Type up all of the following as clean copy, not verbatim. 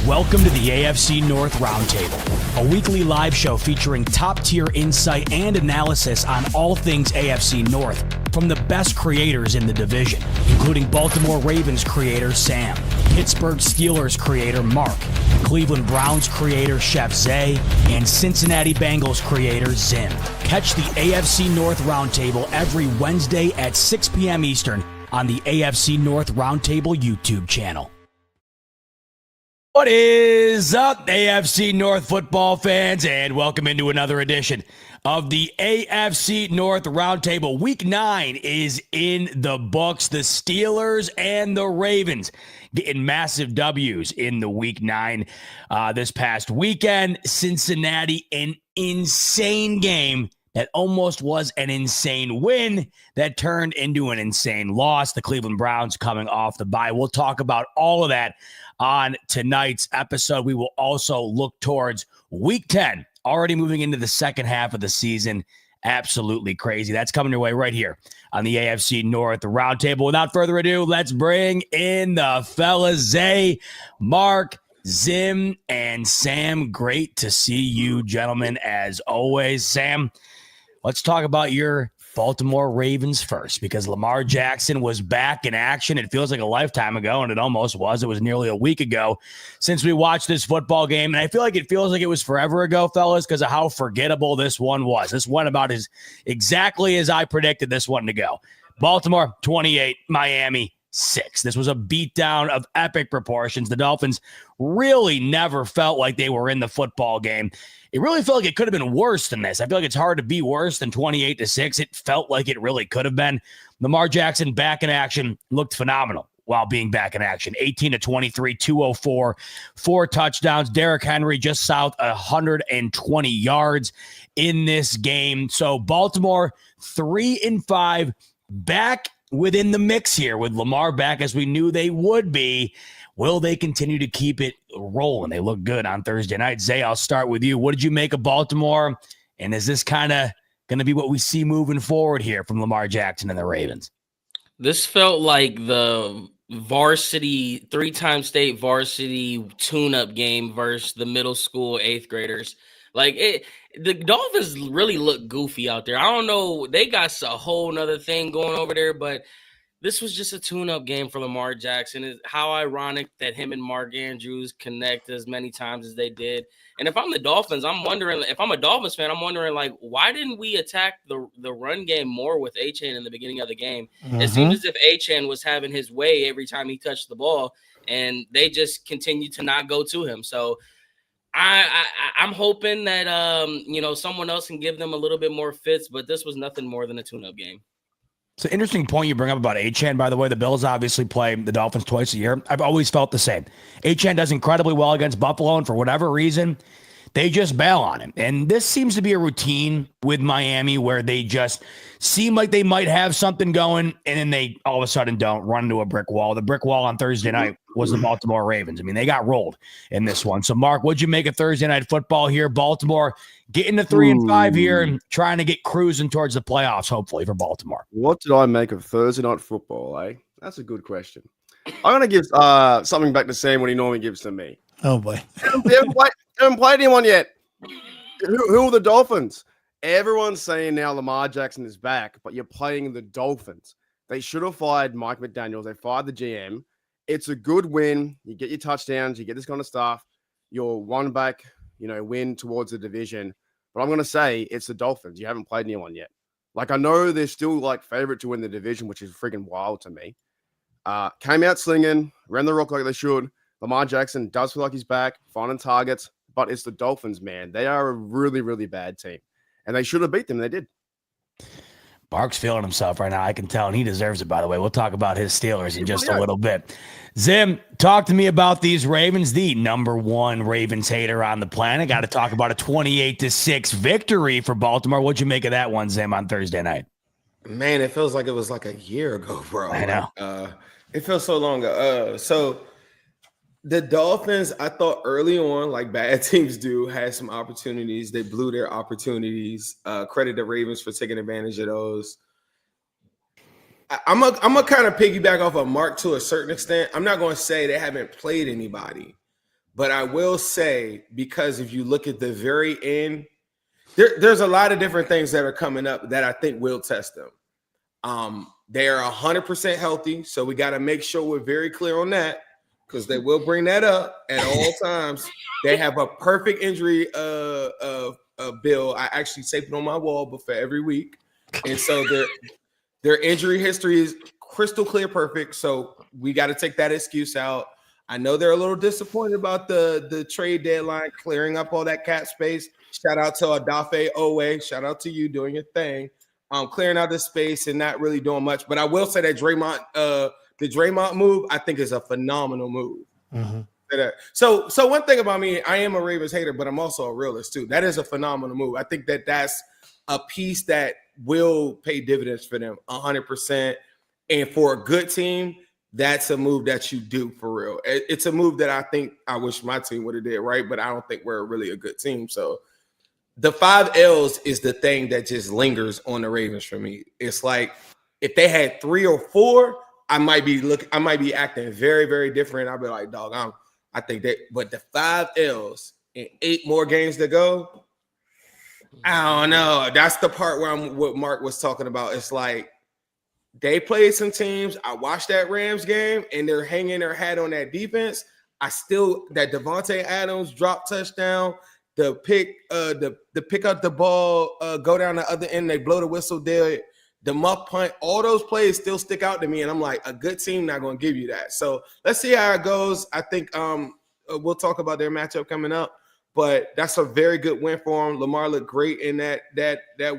Welcome to the AFC North Roundtable, a weekly live show featuring top-tier insight and analysis on all things AFC North from the best creators in the division, including Baltimore Ravens creator Sam, Pittsburgh Steelers creator Mark, Cleveland Browns creator Chef Zay, and Cincinnati Bengals creator Zim. Catch the AFC North Roundtable every Wednesday at 6 p.m. Eastern on the AFC North Roundtable YouTube channel. What is up, AFC North football fans, and welcome into another edition of the AFC North Roundtable. Week 9 is in the books. The Steelers and the Ravens getting massive W's in the Week 9 this past weekend. Cincinnati, an insane game that almost was an insane win that turned into an insane loss. The Cleveland Browns coming off the bye. We'll talk about all of that on tonight's episode. We will also look towards Week 10, already moving into the second half of the season. Absolutely crazy. That's coming your way right here on the AFC North Roundtable. Without further ado, let's bring in the fellas, Zay, Mark, Zim, and Sam. Great to see you gentlemen as always. Sam, let's talk about your Baltimore Ravens first, because Lamar Jackson was back in action. It feels like a lifetime ago, and it almost was. It was nearly a week ago since we watched this football game, and I feel like it feels like it was forever ago, fellas, because of how forgettable this one was. This went about as exactly as I predicted this one to go. Baltimore 28, Miami 6. This was a beatdown of epic proportions. The Dolphins really never felt like they were in the football game. It really felt like it could have been worse than this. I feel like it's hard to be worse than 28-6. It felt like it really could have been. Lamar Jackson back in action, looked phenomenal while being back in action. 18-23, 204, 4 touchdowns. Derrick Henry just south 120 yards in this game. So Baltimore 3-5, back within the mix here with Lamar back as we knew they would be. Will they continue to keep it rolling? They look good on Thursday night. Zay, I'll start with you. What did you make of Baltimore? And is this kind of going to be what we see moving forward here from Lamar Jackson and the Ravens? This felt like the varsity, 3-time state varsity tune-up game versus the middle school 8th graders. The Dolphins really look goofy out there. I don't know. They got a whole nother thing going over there, but this was just a tune-up game for Lamar Jackson. It's how ironic that him and Mark Andrews connect as many times as they did. And if I'm the Dolphins, I'm wondering, if I'm a Dolphins fan, I'm wondering, why didn't we attack the run game more with Achane in the beginning of the game? Mm-hmm. It seemed as if Achane was having his way every time he touched the ball, and they just continued to not go to him. So I'm hoping that, someone else can give them a little bit more fits, but this was nothing more than a tune-up game. It's an interesting point you bring up about Achane, by the way. The Bills obviously play the Dolphins twice a year. I've always felt the same. Achane does incredibly well against Buffalo, and for whatever reason, they just bail on him. And this seems to be a routine with Miami where they just seem like they might have something going, and then they all of a sudden don't, run into a brick wall. The brick wall on Thursday night was the Baltimore Ravens. I mean, they got rolled in this one. So, Mark, what'd you make of Thursday night football here? Baltimore getting to 3-5 here and trying to get cruising towards the playoffs, hopefully, for Baltimore. What did I make of Thursday night football, eh? That's a good question. I'm going to give something back to Sam when he normally gives to me. Oh, boy. They haven't played anyone yet. Who are the Dolphins? Everyone's saying now Lamar Jackson is back, but you're playing the Dolphins. They should have fired Mike McDaniels. They fired the GM. It's a good win. You get your touchdowns. You get this kind of stuff. You're one back, win towards the division. But I'm going to say it's the Dolphins. You haven't played anyone yet. I know they're still favorite to win the division, which is freaking wild to me. Came out slinging, ran the rock like they should. Lamar Jackson does feel like he's back, finding targets, but it's the Dolphins, man. They are a really, really bad team, and they should have beat them. They did. Mark's feeling himself right now. I can tell, and he deserves it, by the way. We'll talk about his Steelers in just a little bit. Zim, talk to me about these Ravens, the number one Ravens hater on the planet. Got to talk about a 28-6 victory for Baltimore. What'd you make of that one, Zim, on Thursday night? Man, it feels like it was a year ago, bro. I know. It feels so long ago. So the Dolphins, I thought early on, like bad teams do, had some opportunities. They blew their opportunities. Credit the Ravens for taking advantage of those. I'm a kind of piggyback off of Mark to a certain extent. I'm not going to say they haven't played anybody, But I will say, because if you look at the very end, there's a lot of different things that are coming up that I think will test them. They are 100% healthy, so we got to make sure we're very clear on that, because they will bring that up at all times. They have a perfect injury bill. I actually tape it on my wall before every week, and so their injury history is crystal clear, perfect. So we got to take that excuse out. I know they're a little disappointed about the trade deadline, clearing up all that cap space. Shout out to Adafe Owe. Shout out to you doing your thing. Clearing out the space and not really doing much. But I will say that the Draymond move, I think, is a phenomenal move. Mm-hmm. So one thing about me, I am a Ravens hater, but I'm also a realist too. That is a phenomenal move. I think that's a piece that will pay dividends for them 100%. And for a good team, that's a move that you do for real. It's a move that I think I wish my team would have did, right? But I don't think we're really a good team. So the 5 L's is the thing that just lingers on the Ravens for me. It's like if they had 3 or 4, I might be acting very, very different. I'll be like, dog, I think that, but the 5 L's and 8 more games to go, I don't know. That's the part where what Mark was talking about. It's like they played some teams. I watched that Rams game, and they're hanging their hat on that defense. That Devontae Adams drop touchdown, the pick up the ball, go down the other end, they blow the whistle there, the muff punt, all those plays still stick out to me, and I'm like, a good team not going to give you that. So let's see how it goes. I think we'll talk about their matchup coming up, but that's a very good win for him. Lamar looked great in that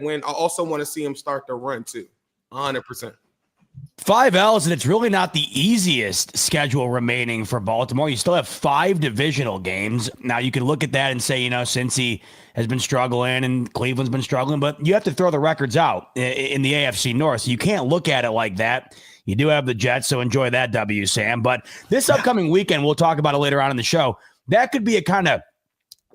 win. I also want to see him start to run too, 100%. 5 L's, and it's really not the easiest schedule remaining for Baltimore. You still have 5 divisional games. Now, you can look at that and say, Cincy has been struggling and Cleveland's been struggling, but you have to throw the records out in the AFC North. So you can't look at it like that. You do have the Jets, so enjoy that W, Sam. But this upcoming weekend, we'll talk about it later on in the show, that could be a kind of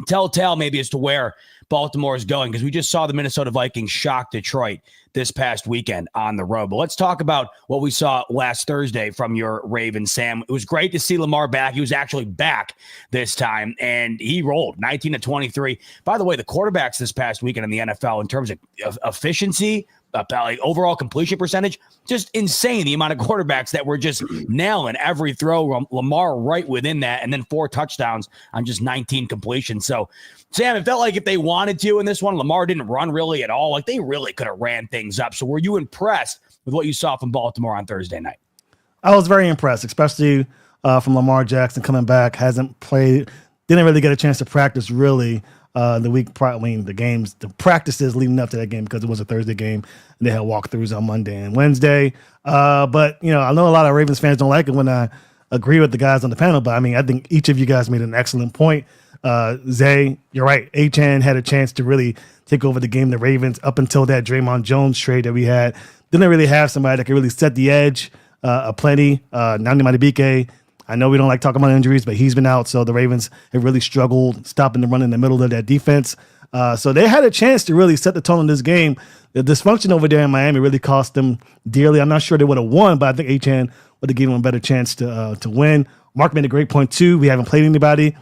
telltale maybe as to where Baltimore is going, because we just saw the Minnesota Vikings shock Detroit this past weekend on the road. But let's talk about what we saw last Thursday from your Ravens, Sam. It was great to see Lamar back. He was actually back this time, and he rolled 19-23. By the way, the quarterbacks this past weekend in the NFL in terms of efficiency, like overall completion percentage, just insane. The amount of quarterbacks that were just nailing every throw. Lamar right within that, and then 4 touchdowns on just 19 completions. So, Sam, it felt like if they wanted to in this one, Lamar didn't run really at all. Like, they really could have ran things up. So were you impressed with what you saw from Baltimore on Thursday night? I was very impressed, especially from Lamar Jackson coming back. Hasn't played, didn't really get a chance to practice really the week prior. The practices leading up to that game, because it was a Thursday game and they had walkthroughs on Monday and Wednesday. But I know a lot of Ravens fans don't like it when I agree with the guys on the panel, but I think each of you guys made an excellent point. Zay, you're right. Achane had a chance to really take over the game. The Ravens, up until that Draymond Jones trade that we had, didn't really have somebody that could really set the edge plenty. Nani Madubuike, I know we don't like talking about injuries, but he's been out, so the Ravens have really struggled stopping the run in the middle of that defense. So they had a chance to really set the tone in this game. The dysfunction over there in Miami really cost them dearly. I'm not sure they would have won, but I think Achane would have given them a better chance to win. Mark made a great point, too. We haven't played anybody.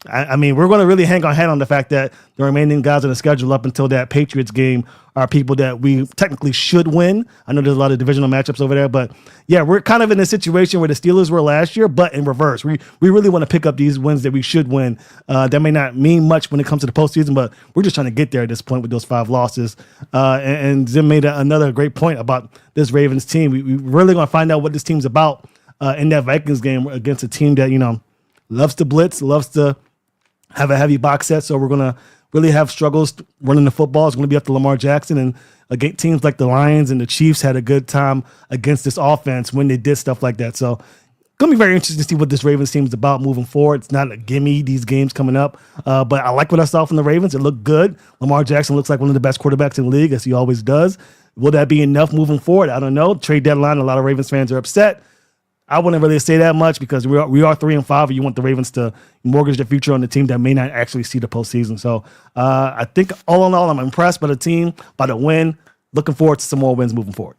We're going to really hang our hat on the fact that the remaining guys on the schedule up until that Patriots game are people that we technically should win. I know there's a lot of divisional matchups over there, but yeah, we're kind of in a situation where the Steelers were last year, but in reverse. We really want to pick up these wins that we should win. That may not mean much when it comes to the postseason, but we're just trying to get there at this point with those 5 losses. And Zim made another great point about this Ravens team. We really going to find out what this team's about in that Vikings game against a team that, loves to blitz, loves to have a heavy box set, so we're going to really have struggles running the football. It's going to be up to Lamar Jackson, and against teams like the Lions and the Chiefs had a good time against this offense when they did stuff like that. So going to be very interesting to see what this Ravens team is about moving forward. It's not a gimme, these games coming up, but I like what I saw from the Ravens. It looked good. Lamar Jackson looks like one of the best quarterbacks in the league, as he always does. Will that be enough moving forward? I don't know. Trade deadline, a lot of Ravens fans are upset. I wouldn't really say that much, because we are 3-5, and you want the Ravens to mortgage their future on the team that may not actually see the postseason. So I think all in all, I'm impressed by the team, by the win. Looking forward to some more wins moving forward.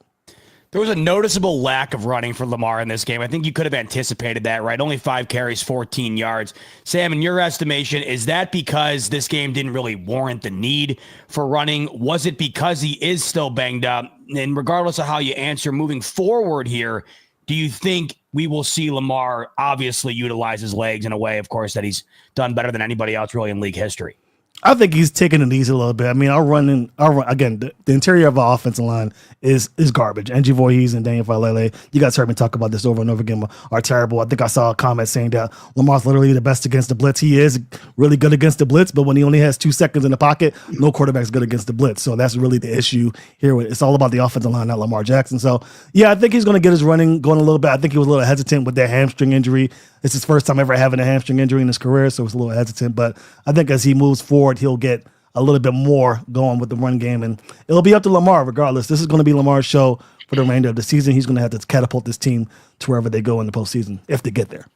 There was a noticeable lack of running for Lamar in this game. I think you could have anticipated that, right? Only 5 carries, 14 yards. Sam, in your estimation, is that because this game didn't really warrant the need for running? Was it because he is still banged up? And regardless of how you answer moving forward here, do you think we will see Lamar obviously utilize his legs in a way, of course, that he's done better than anybody else really in league history? I think he's taking it easy a little bit. I mean, again, the interior of our offensive line is garbage. Angie Voorhees and Daniel Falele, you guys heard me talk about this over and over again, are terrible. I think I saw a comment saying that Lamar's literally the best against the blitz. He is really good against the blitz, but when he only has 2 seconds in the pocket, no quarterback's good against the blitz. So that's really the issue here. It's all about the offensive line, not Lamar Jackson. So, yeah, I think he's going to get his running going a little bit. I think he was a little hesitant with that hamstring injury. It's his first time ever having a hamstring injury in his career, so it's a little hesitant. But I think as he moves forward, he'll get a little bit more going with the run game, and it'll be up to Lamar regardless. This is going to be Lamar's show for the remainder of the season. He's going to have to catapult this team to wherever they go in the postseason, if they get there.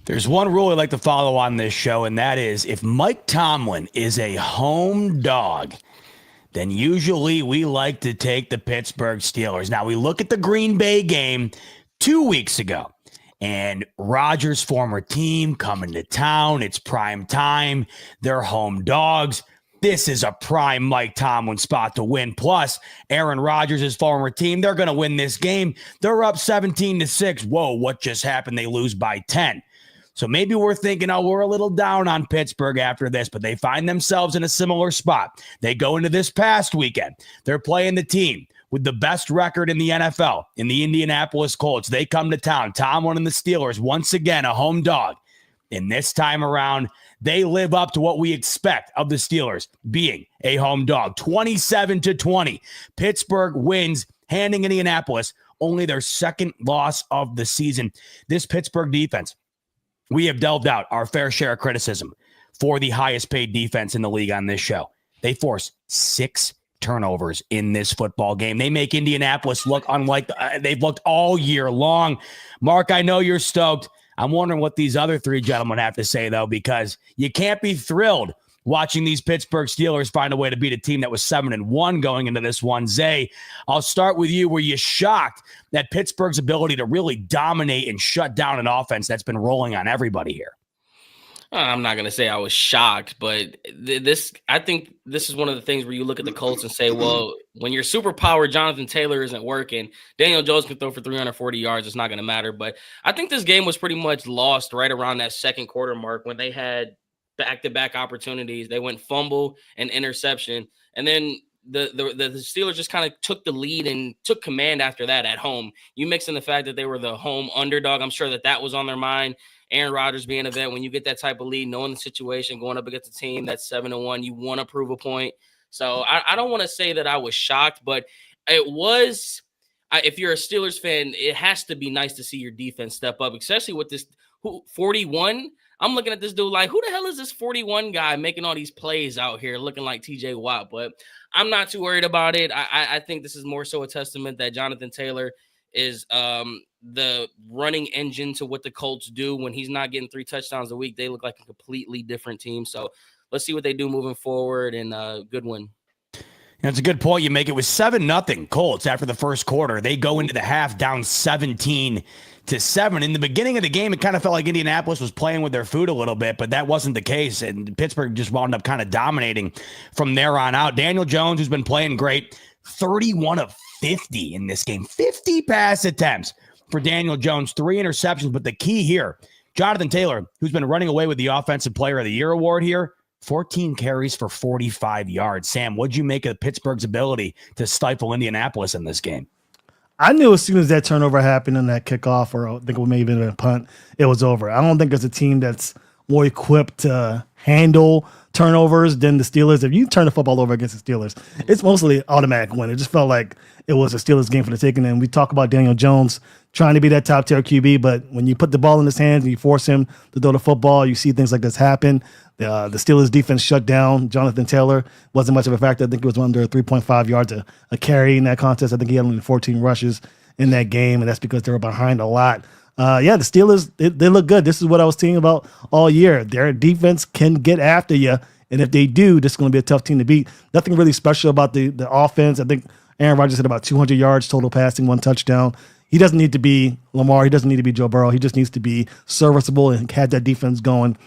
There's one rule I like to follow on this show, and that is if Mike Tomlin is a home dog, then usually we like to take the Pittsburgh Steelers. Now, we look at the Green Bay game 2 weeks ago. And Rodgers' former team coming to town. It's prime time. They're home dogs. This is a prime Mike Tomlin spot to win. Plus, Aaron Rodgers' former team, they're going to win this game. They're up 17-6. Whoa, what just happened? They lose by 10. So maybe we're thinking, oh, we're a little down on Pittsburgh after this, but they find themselves in a similar spot. They go into this past weekend. They're playing the team with the best record in the NFL, in the Indianapolis Colts. They come to town. Tomlin and the Steelers, once again, a home dog. And this time around, they live up to what we expect of the Steelers being a home dog. 27-20. Pittsburgh wins, handing Indianapolis only their second loss of the season. This Pittsburgh defense, we have delved out our fair share of criticism for the highest paid defense in the league on this show. They force 6 turnovers in this football game. They make Indianapolis look unlike they've looked all year long. Mark, I know you're stoked. I'm wondering what these other 3 gentlemen have to say, though, because you can't be thrilled watching these Pittsburgh Steelers find a way to beat a team that was 7-1 going into this one. Zay, I'll start with you. Were you shocked at Pittsburgh's ability to really dominate and shut down an offense that's been rolling on everybody here? I'm not going to say I was shocked, but I think this is one of the things where you look at the Colts and say, well, when your superpower Jonathan Taylor isn't working, Daniel Jones can throw for 340 yards. It's not going to matter. But I think this game was pretty much lost right around that second quarter mark when they had back-to-back opportunities. They went fumble and interception. And then the Steelers just kind of took the lead and took command after that at home. You mix in the fact that they were the home underdog. I'm sure that was on their mind. Aaron Rodgers being a vet, when you get that type of lead, knowing the situation, going up against a team that's 7-1, you want to prove a point. So I don't want to say that I was shocked, but it was. If you're a Steelers fan, it has to be nice to see your defense step up, especially with this 41. I'm looking at this dude like, who the hell is this 41 guy making all these plays out here looking like TJ Watt? But I'm not too worried about it. I think this is more so a testament that Jonathan Taylor is the running engine to what the Colts do. When he's not getting 3 touchdowns a week, they look like a completely different team. So let's see what they do moving forward, and good win. That's a good point you make. It was 7-0 Colts after the first quarter. They go into the half down 17-7. In the beginning of the game, it kind of felt like Indianapolis was playing with their food a little bit, but that wasn't the case. And Pittsburgh just wound up kind of dominating from there on out. Daniel Jones, who's been playing great, 31 of 50 in this game. 50 pass attempts for Daniel Jones, 3 interceptions. But the key here, Jonathan Taylor, who's been running away with the Offensive Player of the Year award here, 14 carries for 45 yards. Sam, what'd you make of Pittsburgh's ability to stifle Indianapolis in this game? I knew as soon as that turnover happened in that kickoff, or I think it may have been a punt, it was over. I don't think there's a team that's more equipped to handle turnovers than the Steelers. If you turn the football over against the Steelers, it's mostly automatic win. It just felt like it was a Steelers game for the taking. And we talk about Daniel Jones trying to be that top tier QB, but when you put the ball in his hands and you force him to throw the football, you see things like this happen. The Steelers defense shut down Jonathan Taylor. Wasn't much of a factor. I think it was under 3.5 yards a carry in that contest. I think he had only 14 rushes in that game, and that's because they were behind a lot. The Steelers, they look good. This is what I was thinking about all year. Their defense can get after you, and if they do, this is going to be a tough team to beat. Nothing really special about the offense. I think Aaron Rodgers had about 200 yards total passing, 1 touchdown. He doesn't need to be Lamar. He doesn't need to be Joe Burrow. He just needs to be serviceable and have that defense going.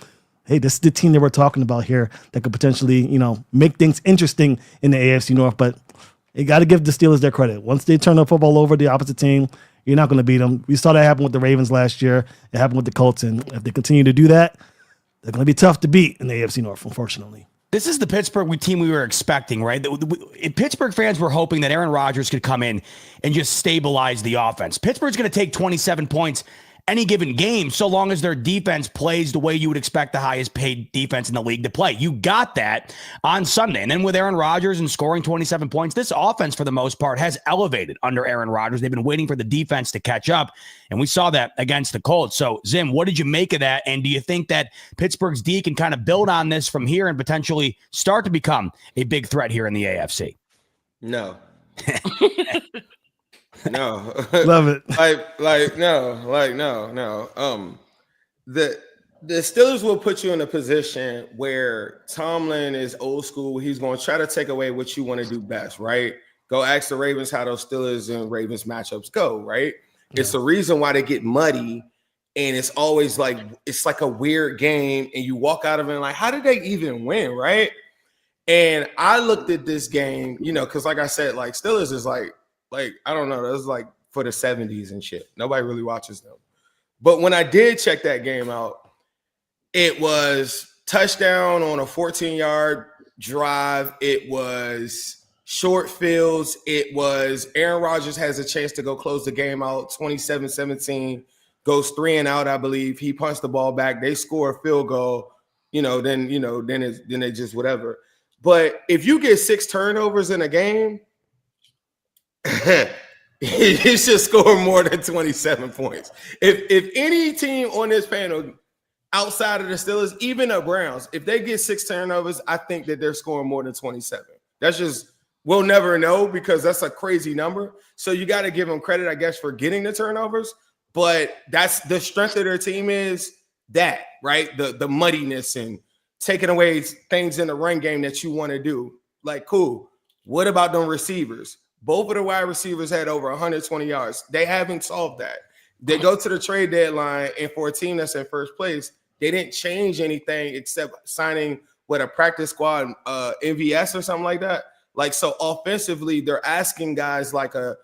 Hey, this is the team that we're talking about here that could potentially, make things interesting in the AFC North. But you got to give the Steelers their credit. Once they turn the football over the opposite team, you're not going to beat them. We saw that happen with the Ravens last year. It happened with the Colts. And if they continue to do that, they're going to be tough to beat in the AFC North, unfortunately. This is the Pittsburgh team we were expecting, right? Pittsburgh fans were hoping that Aaron Rodgers could come in and just stabilize the offense. Pittsburgh's going to take 27 points any given game, so long as their defense plays the way you would expect the highest paid defense in the league to play. You got that on Sunday. And then with Aaron Rodgers and scoring 27 points, this offense, for the most part, has elevated under Aaron Rodgers. They've been waiting for the defense to catch up, and we saw that against the Colts. So, Zim, what did you make of that? And do you think that Pittsburgh's D can kind of build on this from here and potentially start to become a big threat here in the AFC? No. No. Love it. No. The Steelers will put you in a position where Tomlin is old school. He's going to try to take away what you want to do best, right? Go ask the Ravens how those Steelers and Ravens matchups go, right? Yeah. It's the reason why they get muddy, and it's always like it's like a weird game, and you walk out of it like, how did they even win, right? And I looked at this game, because like I said, like Steelers is like I don't know, that's like for the 70s and shit. Nobody really watches them. But when I did check that game out, it was touchdown on a 14-yard drive. It was short fields. It was Aaron Rodgers has a chance to go close the game out, 27-17, goes 3 and out, I believe. He punched the ball back. They score a field goal, then they just whatever. But if you get 6 turnovers in a game, you should score more than 27 points. If any team on this panel outside of the Steelers, even the Browns, if they get 6 turnovers, I think that they're scoring more than 27. That's just, we'll never know because that's a crazy number. So you got to give them credit, I guess, for getting the turnovers. But that's the strength of their team is that, right? The muddiness and taking away things in the run game that you want to do. Like, cool. What about them receivers? Both of the wide receivers had over 120 yards. They haven't solved that. They go to the trade deadline, and for a team that's in first place, they didn't change anything except signing a practice squad MVS or something like that. Like, so offensively, they're asking guys like a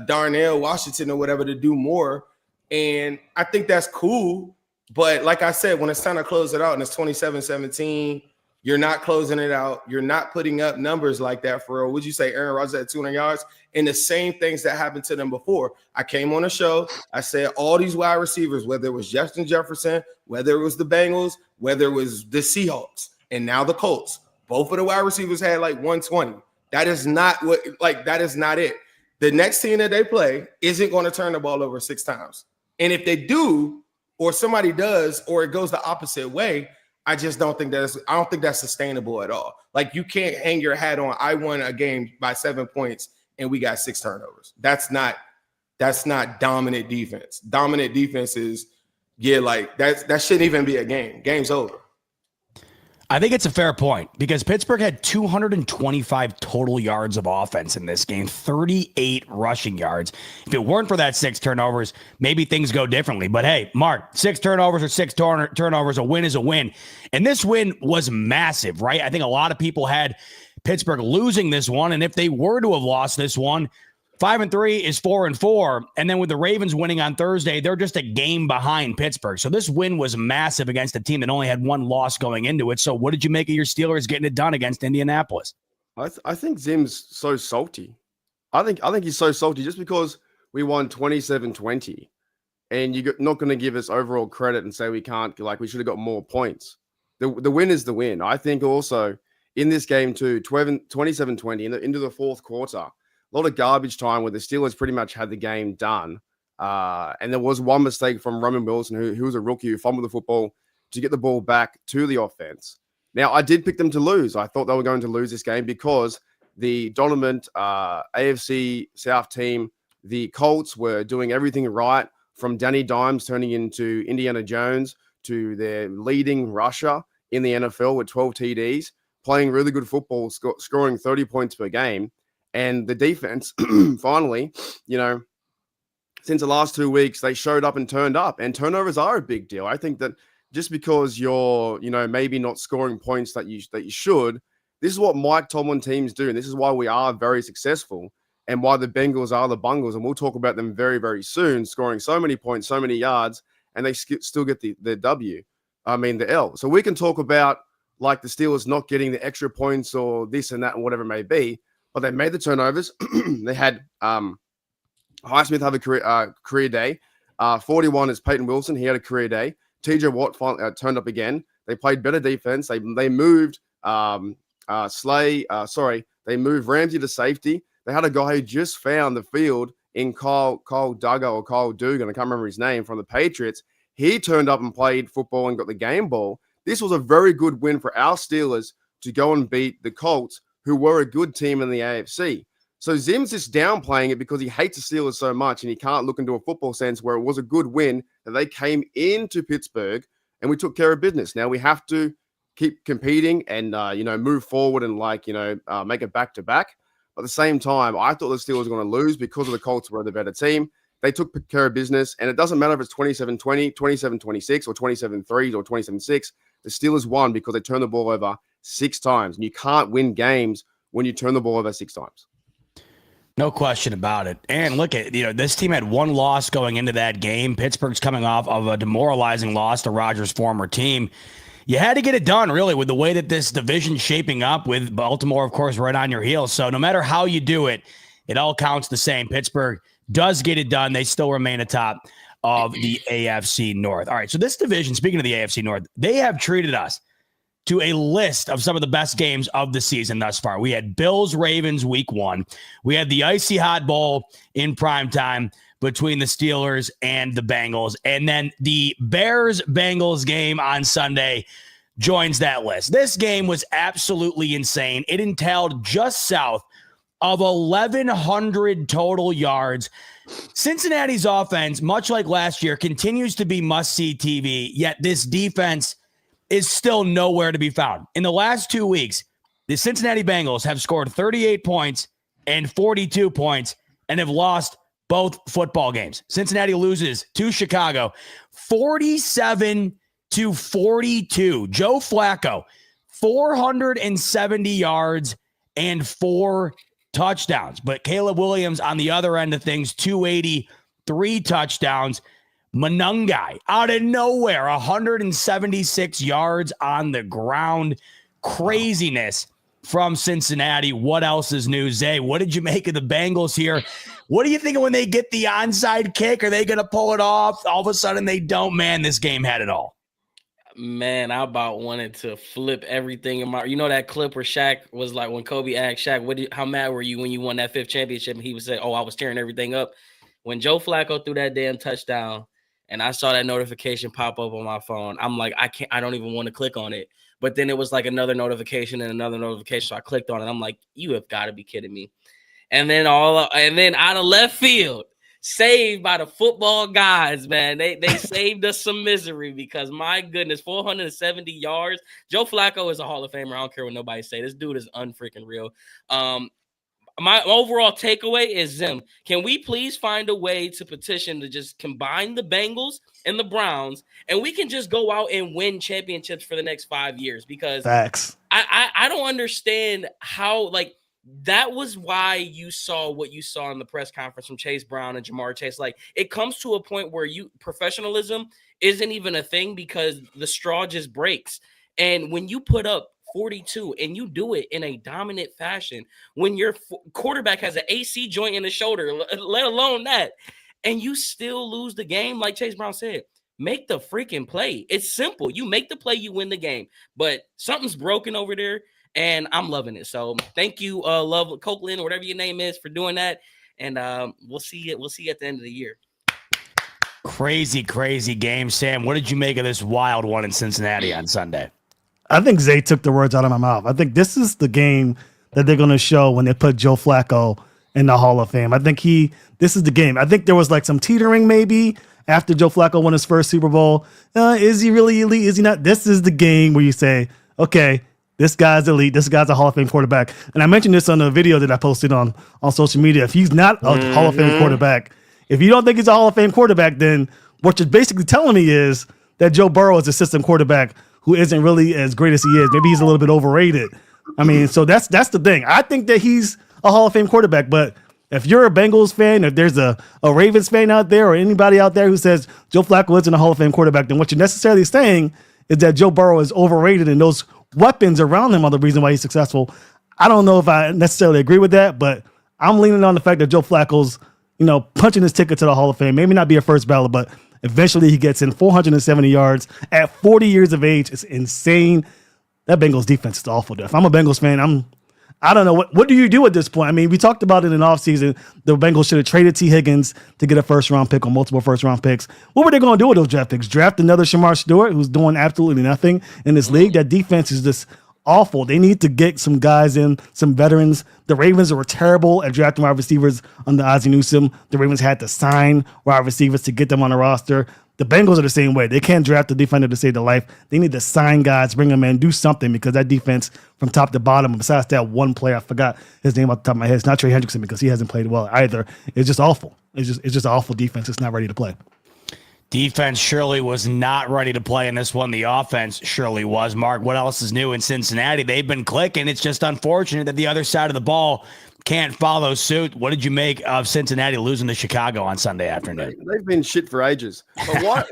Darnell Washington or whatever to do more. And I think that's cool. But like I said, when it's time to close it out and it's 27-17, you're not closing it out. You're not putting up numbers like that for real. Would you say Aaron Rodgers at 200 yards? And the same things that happened to them before. I came on a show. I said all these wide receivers, whether it was Justin Jefferson, whether it was the Bengals, whether it was the Seahawks, and now the Colts, both of the wide receivers had like 120. That is not it. The next team that they play isn't going to turn the ball over 6 times. And if they do, or somebody does, or it goes the opposite way, I don't think that's sustainable at all. Like, you can't hang your hat on, I won a game by 7 points and we got 6 turnovers. That's not dominant defense. Dominant defense is, that shouldn't even be a game. Game's over. I think it's a fair point because Pittsburgh had 225 total yards of offense in this game, 38 rushing yards. If it weren't for that 6 turnovers, maybe things go differently. But hey, Mark, 6 turnovers or 6 turnovers, a win is a win. And this win was massive, right? I think a lot of people had Pittsburgh losing this one. And if they were to have lost this one, 5-3 is 4-4. And then with the Ravens winning on Thursday, they're just a game behind Pittsburgh. So this win was massive against a team that only had 1 loss going into it. So what did you make of your Steelers getting it done against Indianapolis? I think Zim's so salty. I think he's so salty just because we won 27-20 and you're not going to give us overall credit and say we can't, like, we should have got more points. The win is the win. I think also in this game too, 27-20 into the fourth quarter, a lot of garbage time where the Steelers pretty much had the game done. And there was one mistake from Roman Wilson, who was a rookie who fumbled the football to get the ball back to the offense. Now, I did pick them to lose. I thought they were going to lose this game because the dominant AFC South team, the Colts, were doing everything right, from Danny Dimes turning into Indiana Jones to their leading rusher in the NFL with 12 TDs, playing really good football, scoring 30 points per game. And the defense, finally, since the last 2 weeks, they showed up and turned up. And turnovers are a big deal. I think that just because you're, maybe not scoring points that you should, this is what Mike Tomlin teams do. And this is why we are very successful and why the Bengals are the Bungles. And we'll talk about them very, very soon, scoring so many points, so many yards, and they still get the L. So we can talk about like the Steelers not getting the extra points or this and that and whatever it may be, but they made the turnovers. They had Highsmith have a career day. 41 is Peyton Wilson. He had a career day. TJ Watt finally turned up again. They played better defense. They moved they moved Ramsey to safety. They had a guy who just found the field in Kyle Duggar or Kyle Dugan. I can't remember his name, from the Patriots. He turned up and played football and got the game ball. This was a very good win for our Steelers to go and beat the Colts, who were a good team in the AFC. So Zim's just downplaying it because he hates the Steelers so much and he can't look into a football sense where it was a good win that they came into Pittsburgh and we took care of business. Now we have to keep competing and, move forward and make it back-to-back. But at the same time, I thought the Steelers were going to lose because of the Colts were the better team. They took care of business, and it doesn't matter if it's 27-20, 27-26, or 27-3, or 27-6. The Steelers won because they turned the ball over 6 times. And you can't win games when you turn the ball over 6 times. No question about it. And look at, this team had 1 loss going into that game. Pittsburgh's coming off of a demoralizing loss to Rodgers' former team. You had to get it done, really, with the way that this division's shaping up, with Baltimore, of course, right on your heels. So no matter how you do it, it all counts the same. Pittsburgh does get it done. They still remain atop of the AFC North. All right, so this division, speaking of the AFC North, they have treated us to a list of some of the best games of the season thus far. We had Bills-Ravens week 1. We had the Icy Hot Bowl in primetime between the Steelers and the Bengals. And then the Bears-Bengals game on Sunday joins that list. This game was absolutely insane. It entailed just south of 1,100 total yards. Cincinnati's offense, much like last year, continues to be must-see TV, yet this defense is still nowhere to be found. In the last 2 weeks, the Cincinnati Bengals have scored 38 points and 42 points and have lost both football games. Cincinnati loses to Chicago 47-42. Joe Flacco, 470 yards and 4 touchdowns. But Caleb Williams on the other end of things, 280, 3 touchdowns. Manungai out of nowhere, 176 yards on the ground. Craziness from Cincinnati. What else is new? Zay, what did you make of the Bengals here? What do you think when they get the onside kick? Are they going to pull it off? All of a sudden they don't. Man, this game had it all. Man, I about wanted to flip everything in my. That clip where Shaq was like, when Kobe asked Shaq, how mad were you when you won that 5th championship? And he would say, I was tearing everything up. When Joe Flacco threw that damn touchdown and I saw that notification pop up on my phone, I'm like, I don't even want to click on it. But then it was like another notification and another notification. So I clicked on it. I'm like, you have got to be kidding me. And then out of left field, saved by the football guys, man. They saved us some misery because, my goodness, 470 yards. Joe Flacco is a Hall of Famer. I don't care what nobody say. This dude is unfreaking real. My overall takeaway is, Zim, can we please find a way to petition to just combine the Bengals and the Browns, and we can just go out and win championships for the next 5 years? Because facts. I don't understand how, that was why you saw what you saw in the press conference from Chase Brown and Jamar Chase. It comes to a point where professionalism isn't even a thing because the straw just breaks. And when you put up 42 and you do it in a dominant fashion, when your quarterback has an AC joint in the shoulder, let alone that, and you still lose the game, like Chase Brown said, make the freaking play. It's simple. You make the play, you win the game. But something's broken over there. And I'm loving it. So thank you, Love Copeland, or whatever your name is, for doing that. And we'll see it. We'll see you at the end of the year. Crazy game. Sam, what did you make of this wild one in Cincinnati on Sunday? I think Zay took the words out of my mouth. I think this is the game that they're going to show when they put Joe Flacco in the Hall of Fame. I think this is the game. I think there was some teetering maybe after Joe Flacco won his first Super Bowl. Is he really elite? Is he not? This is the game where you say, okay, This guy's elite. This guy's a Hall of Fame quarterback. And I mentioned this on a video that I posted on social media. If he's not a Hall of Fame quarterback, if you don't think he's a Hall of Fame quarterback, then what you're basically telling me is that Joe Burrow is a system quarterback who isn't really as great as he is. Maybe he's a little bit overrated. I mean, so that's the thing. I think that he's a Hall of Fame quarterback, but if you're a Bengals fan, if there's a Ravens fan out there or anybody out there who says Joe Flacco isn't a Hall of Fame quarterback, then what you're necessarily saying is that Joe Burrow is overrated and those weapons around him are the reason why he's successful. I don't know if I necessarily agree with that, but I'm leaning on the fact that Joe Flacco's, punching his ticket to the Hall of Fame. Maybe not be a first ballot, but eventually he gets in 470 yards at 40 years of age. It's insane. That Bengals defense is awful. If I'm a Bengals fan, I don't know. What do you do at this point? I mean, we talked about it in the offseason. The Bengals should have traded T. Higgins to get a first-round pick or multiple first-round picks. What were they going to do with those draft picks? Draft another Shamar Stewart who's doing absolutely nothing in this league? That defense is just awful. They need to get some guys in, some veterans. The Ravens were terrible at drafting wide receivers under Ozzie Newsome. The Ravens had to sign wide receivers to get them on the roster. The Bengals are the same way. They can't draft a defender to save their life. They need to sign guys, bring them in, do something because that defense from top to bottom, besides that one player, I forgot his name off the top of my head. It's not Trey Hendrickson because he hasn't played well either. It's just awful. It's just an awful defense. It's not ready to play. Defense surely was not ready to play in this one. The offense surely was. Mark, what else is new in Cincinnati? They've been clicking. It's just unfortunate that the other side of the ball can't follow suit. What did you make of Cincinnati losing to Chicago on Sunday afternoon? They've been shit for ages. But why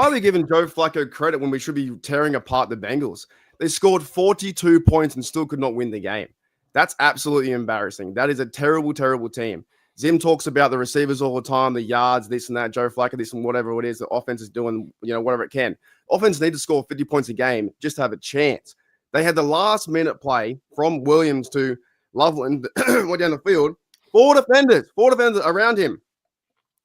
are we giving Joe Flacco credit when we should be tearing apart the Bengals? They scored 42 points and still could not win the game. That's absolutely embarrassing. That is a terrible, terrible team. Zim talks about the receivers all the time, the yards, this and that, Joe Flacco, this and whatever it is. The offense is doing, whatever it can. Offense need to score 50 points a game just to have a chance. They had the last minute play from Williams to Loveland, went down the field. Four defenders around him.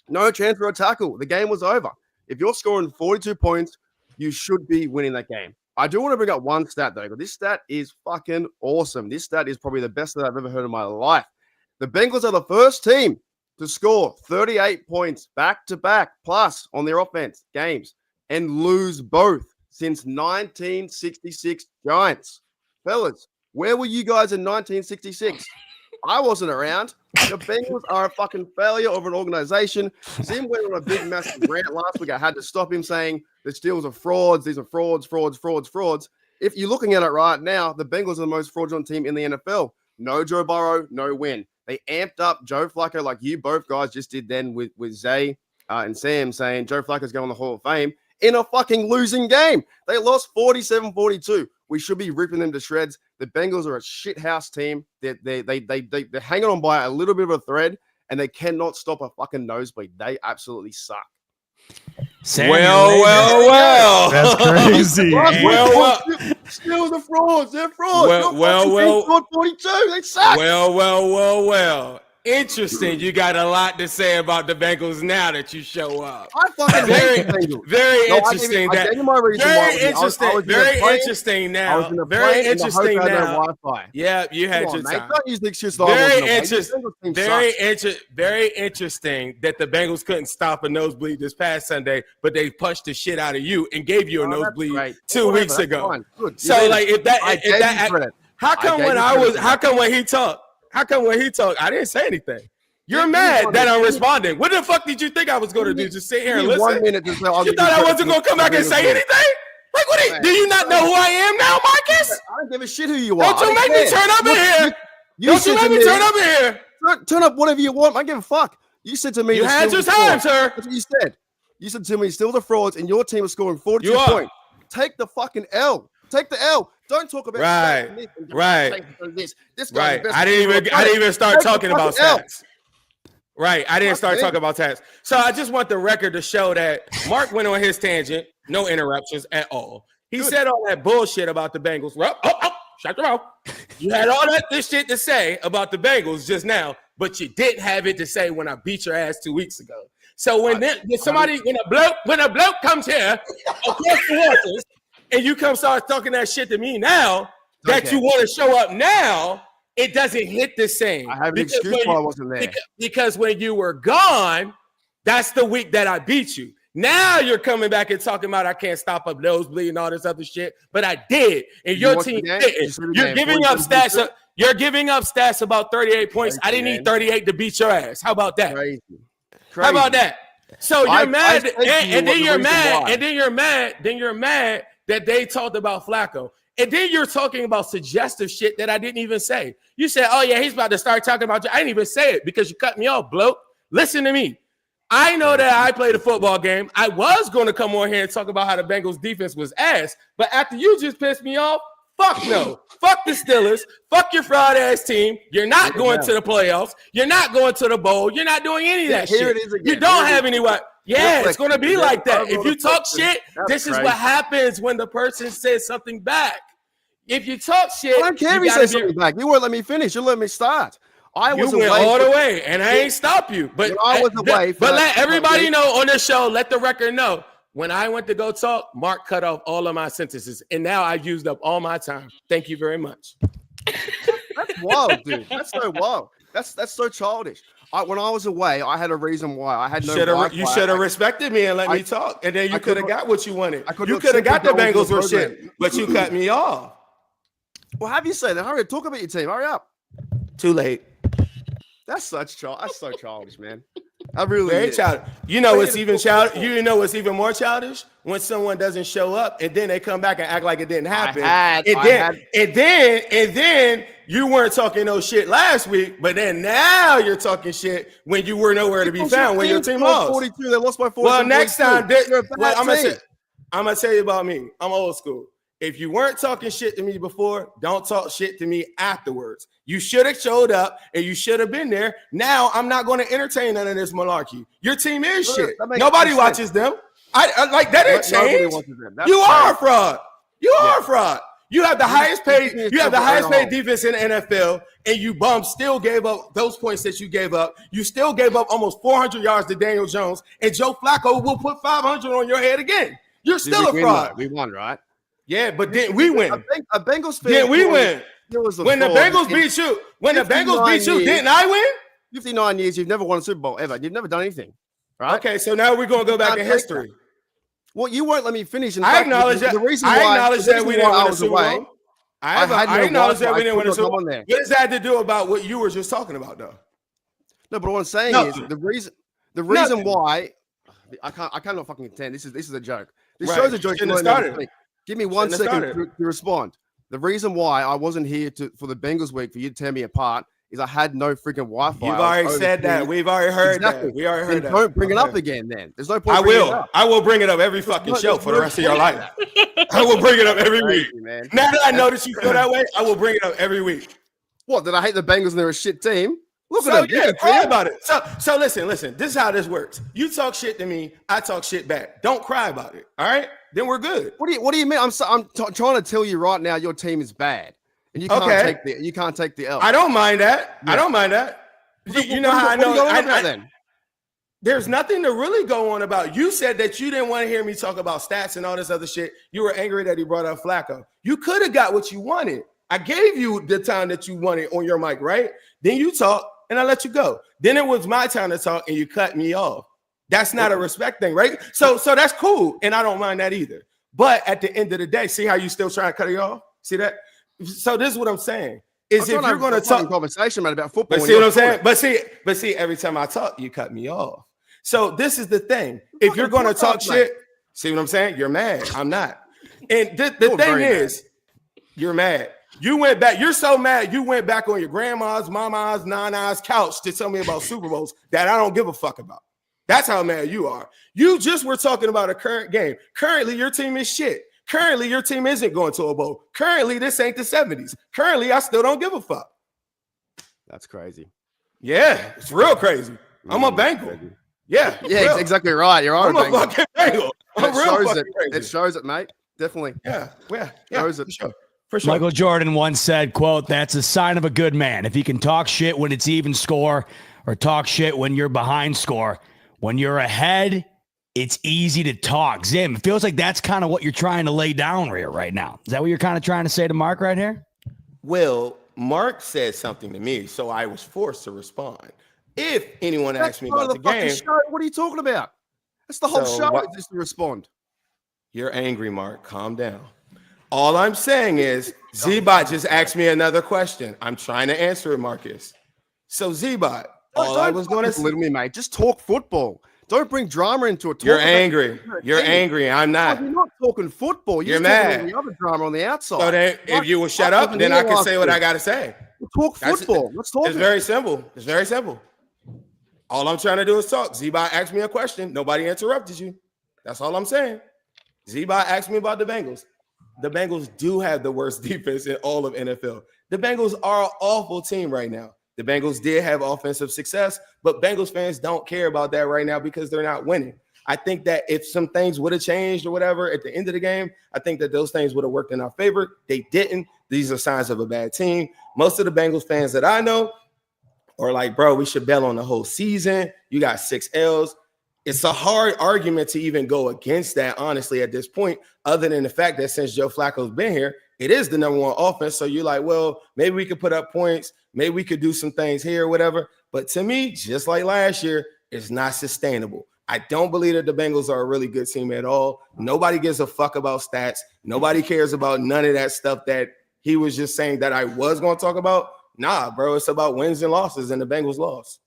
No chance for a tackle. The game was over. If you're scoring 42 points, you should be winning that game. I do want to bring up one stat, though, but this stat is fucking awesome. This stat is probably the best that I've ever heard in my life. The Bengals are the first team to score 38 points back-to-back plus on their offense games and lose both since 1966 Giants. Fellas, where were you guys in 1966? I wasn't around. The Bengals are a fucking failure of an organization. Zim went on a big, massive rant last week. I had to stop him saying the Steelers are frauds. These are frauds. If you're looking at it right now, the Bengals are the most fraudulent team in the NFL. No Joe Burrow, no win. They amped up Joe Flacco like you both guys just did then with Zay and Sam saying Joe Flacco's going to the Hall of Fame in a fucking losing game. They lost 47-42. We should be ripping them to shreds. The Bengals are a shithouse team. They're hanging on by a little bit of a thread, and they cannot stop a fucking nosebleed. They absolutely suck. Well. That's crazy. Still the frauds. They're frauds. Well. 42. They suck. Well. Interesting. You got a lot to say about the Bengals now that you show up. I fucking hate the Bengals. Very interesting. I gave you my reason very interesting. Very interesting now. Very interesting now. Wi-Fi. Yeah, you had your time. Don't use the excuse. Very interesting that the Bengals couldn't stop a nosebleed this past Sunday, but they punched the shit out of you and gave you a nosebleed 2 weeks ago. So like if that how come when he talked, I didn't say anything. You're mad that I'm responding. What the fuck did you think I was going to do? Just sit here and listen? 1 minute to say, you thought I wasn't going to come back and say anything? Like, what? Do you not know who I am now, Marcus? I don't give a shit who you are. Don't you make me turn up in here. Don't you make me turn up in here. Turn up whatever you want. I don't give a fuck. You said to me, you had your time, sir. That's what you said. You said to me, still the frauds, and your team is scoring 42 points. Take the fucking L. Take the L. Don't talk about this guy. I didn't even start talking about stats. Right. I didn't start talking about stats. So I just want the record to show that Mark went on his tangent, no interruptions at all. He said all that bullshit about the Bengals. Well, shut your mouth. You had all this shit to say about the Bengals just now, but you didn't have it to say when I beat your ass 2 weeks ago. So when a bloke comes here across the waters, and you come start talking that shit to me now that you want to show up now, it doesn't hit the same. I have an excuse why I wasn't there. Because when you were gone, that's the week that I beat you. Now you're coming back and talking about I can't stop a nosebleed and all this other shit, but I did, and your team didn't. You're giving up stats. You're giving up stats about 38 points. I didn't need 38 to beat your ass. How about that? Crazy. How about that? So you're mad, and then you're mad, and then you're mad that they talked about Flacco. And then you're talking about suggestive shit that I didn't even say. You said, oh, yeah, he's about to start talking about you. I didn't even say it because you cut me off, bloke. Listen to me. I know that I played a football game. I was going to come on here and talk about how the Bengals defense was ass. But after you just pissed me off, fuck no. Fuck the Steelers. Fuck your fraud ass team. You're not going to the playoffs. You're not going to the bowl. You're not doing any of that shit. It is again. You don't have anyone. Yeah, it's going to be like that. If you talk shit, this is what happens when the person says something back. If you talk shit, I don't care if you say something back. You won't let me finish. You let me start. I was went all the way, and I ain't stop you. But I was away. But let everybody know on this show. Let the record know. When I went to go talk, Mark cut off all of my sentences, and now I've used up all my time. Thank you very much. That's wild, dude. That's so wild. That's so childish. When I was away, I had a reason why. I had no. You should have respected me and let me talk, and then you could have got what you wanted. You could have got the Bengals or shit, but you cut me off. Well, have you say that? Hurry up, talk about your team. Hurry up. Too late. That's so childish, man. I really very childish. You know what's even childish? You know what's even more childish? When someone doesn't show up and then they come back and act like it didn't happen. And then you weren't talking no shit last week, but then now you're talking shit when you were nowhere to be found when your team lost. 42, they lost by 42. Well, next time, I'm gonna tell you about me. I'm old school. If you weren't talking shit to me before, don't talk shit to me afterwards. You should have showed up and you should have been there. Now I'm not going to entertain none of this malarkey. Your team is shit. Nobody watches them. I like that didn't change. You are a fraud. You are a fraud. You have the highest paid. You have the highest paid defense in the NFL, and you bums still gave up those points that you gave up. You still gave up almost 400 yards to Daniel Jones, and Joe Flacco will put 500 on your head again. You're still a fraud. We won, right? Yeah, but then we win. A Bengals fan. Yeah, we win. When the Bengals beat you, didn't I win? 59 years, you've never won a Super Bowl ever. You've never done anything, right? Okay, so now we're gonna go back in history. Well, you won't let me finish. I acknowledge that. I acknowledge that we didn't win a Super Bowl. I acknowledge that we didn't win a Super Bowl. What does that have to do about what you were just talking about, though? No, but what I'm saying is the reason why I cannot fucking contend. This is a joke. This show's a joke. Give me 1 second to respond. The reason why I wasn't here for the Bengals week for you to tear me apart is I had no freaking Wi-Fi. You've already said that. We've already heard that. We already heard that. Don't bring it up again then. There's no point. I will bring it up every fucking show for the rest of your life. I will bring it up every week. Man. Now that I know that you feel that way, I will bring it up every week. What, did I hate the Bengals and they're a shit team? Look at them. Yeah, cry about it. So listen. This is how this works. You talk shit to me, I talk shit back. Don't cry about it. All right? Then we're good. What do you mean? I'm trying to tell you right now your team is bad. And you can't take the L. I don't mind that. Yeah. I don't mind that. You know how I know there's nothing to really go on about. You said that you didn't want to hear me talk about stats and all this other shit. You were angry that he brought up Flacco. You could have got what you wanted. I gave you the time that you wanted on your mic, right? Then you talk and I let you go. Then it was my time to talk and you cut me off. That's not a respect thing, right? So that's cool. And I don't mind that either. But at the end of the day, see how you still trying to cut it off? See that? So this is what I'm saying. Is if you're going to talk conversation about football. But see what I'm saying? But see, every time I talk, you cut me off. So this is the thing. If you're going to talk shit, see what I'm saying? You're mad. I'm not. And the thing is, you're mad. You went back. You're so mad. You went back on your grandma's, mama's, nana's couch to tell me about Super Bowls that I don't give a fuck about. That's how mad you are. You just were talking about a current game. Currently, your team is shit. Currently, your team isn't going to a bowl. Currently, this ain't the 70s. Currently, I still don't give a fuck. That's crazy. Yeah, it's real crazy. I'm a Bengal. Yeah, it's exactly right. You're I'm a fucking Bengal. I'm real fucking crazy. It shows it, mate. Definitely. Yeah. Shows it. For sure. Michael Jordan once said, quote, "That's a sign of a good man. If he can talk shit when it's even score or talk shit when you're behind score. When you're ahead, it's easy to talk." Zim, it feels like that's kind of what you're trying to lay down here right now. Is that what you're kind of trying to say to Mark right here? Well, Mark said something to me, so I was forced to respond. If anyone asked me about the game. What are you talking about? That's the whole So show. what- Just to respond. You're angry, Mark. Calm down. All I'm saying is Z-Bot just asked me another question. I'm trying to answer it, Marcus. So Z-Bot, all I was going to say. Little me, mate. Just talk football. Don't bring drama into it. You're angry. You're angry. I'm not. You're not talking football. You're just talking mad. all the other drama on the outside. So then, if you will shut up, then I can say what I got to say. Talk football. Let's talk. It's very simple. It's very simple. All I'm trying to do is talk. Z-Bot asked me a question. Nobody interrupted you. That's all I'm saying. Z-Bot asked me about the Bengals. The Bengals do have the worst defense in all of NFL. The Bengals are an awful team right now. The Bengals did have offensive success, but Bengals fans don't care about that right now because they're not winning. I think that if some things would have changed or whatever at the end of the game, I think that those things would have worked in our favor. They didn't. These are signs of a bad team. Most of the Bengals fans that I know are like, bro, we should bail on the whole season. You got 6 L's. It's a hard argument to even go against that, honestly, at this point, other than the fact that since Joe Flacco's been here, it is the number one offense. So you're like, well, maybe we could put up points. Maybe we could do some things here or whatever. But to me, just like last year, it's not sustainable. I don't believe that the Bengals are a really good team at all. Nobody gives a fuck about stats. Nobody cares about none of that stuff that he was just saying that I was going to talk about. Nah, bro, it's about wins and losses, and the Bengals lost.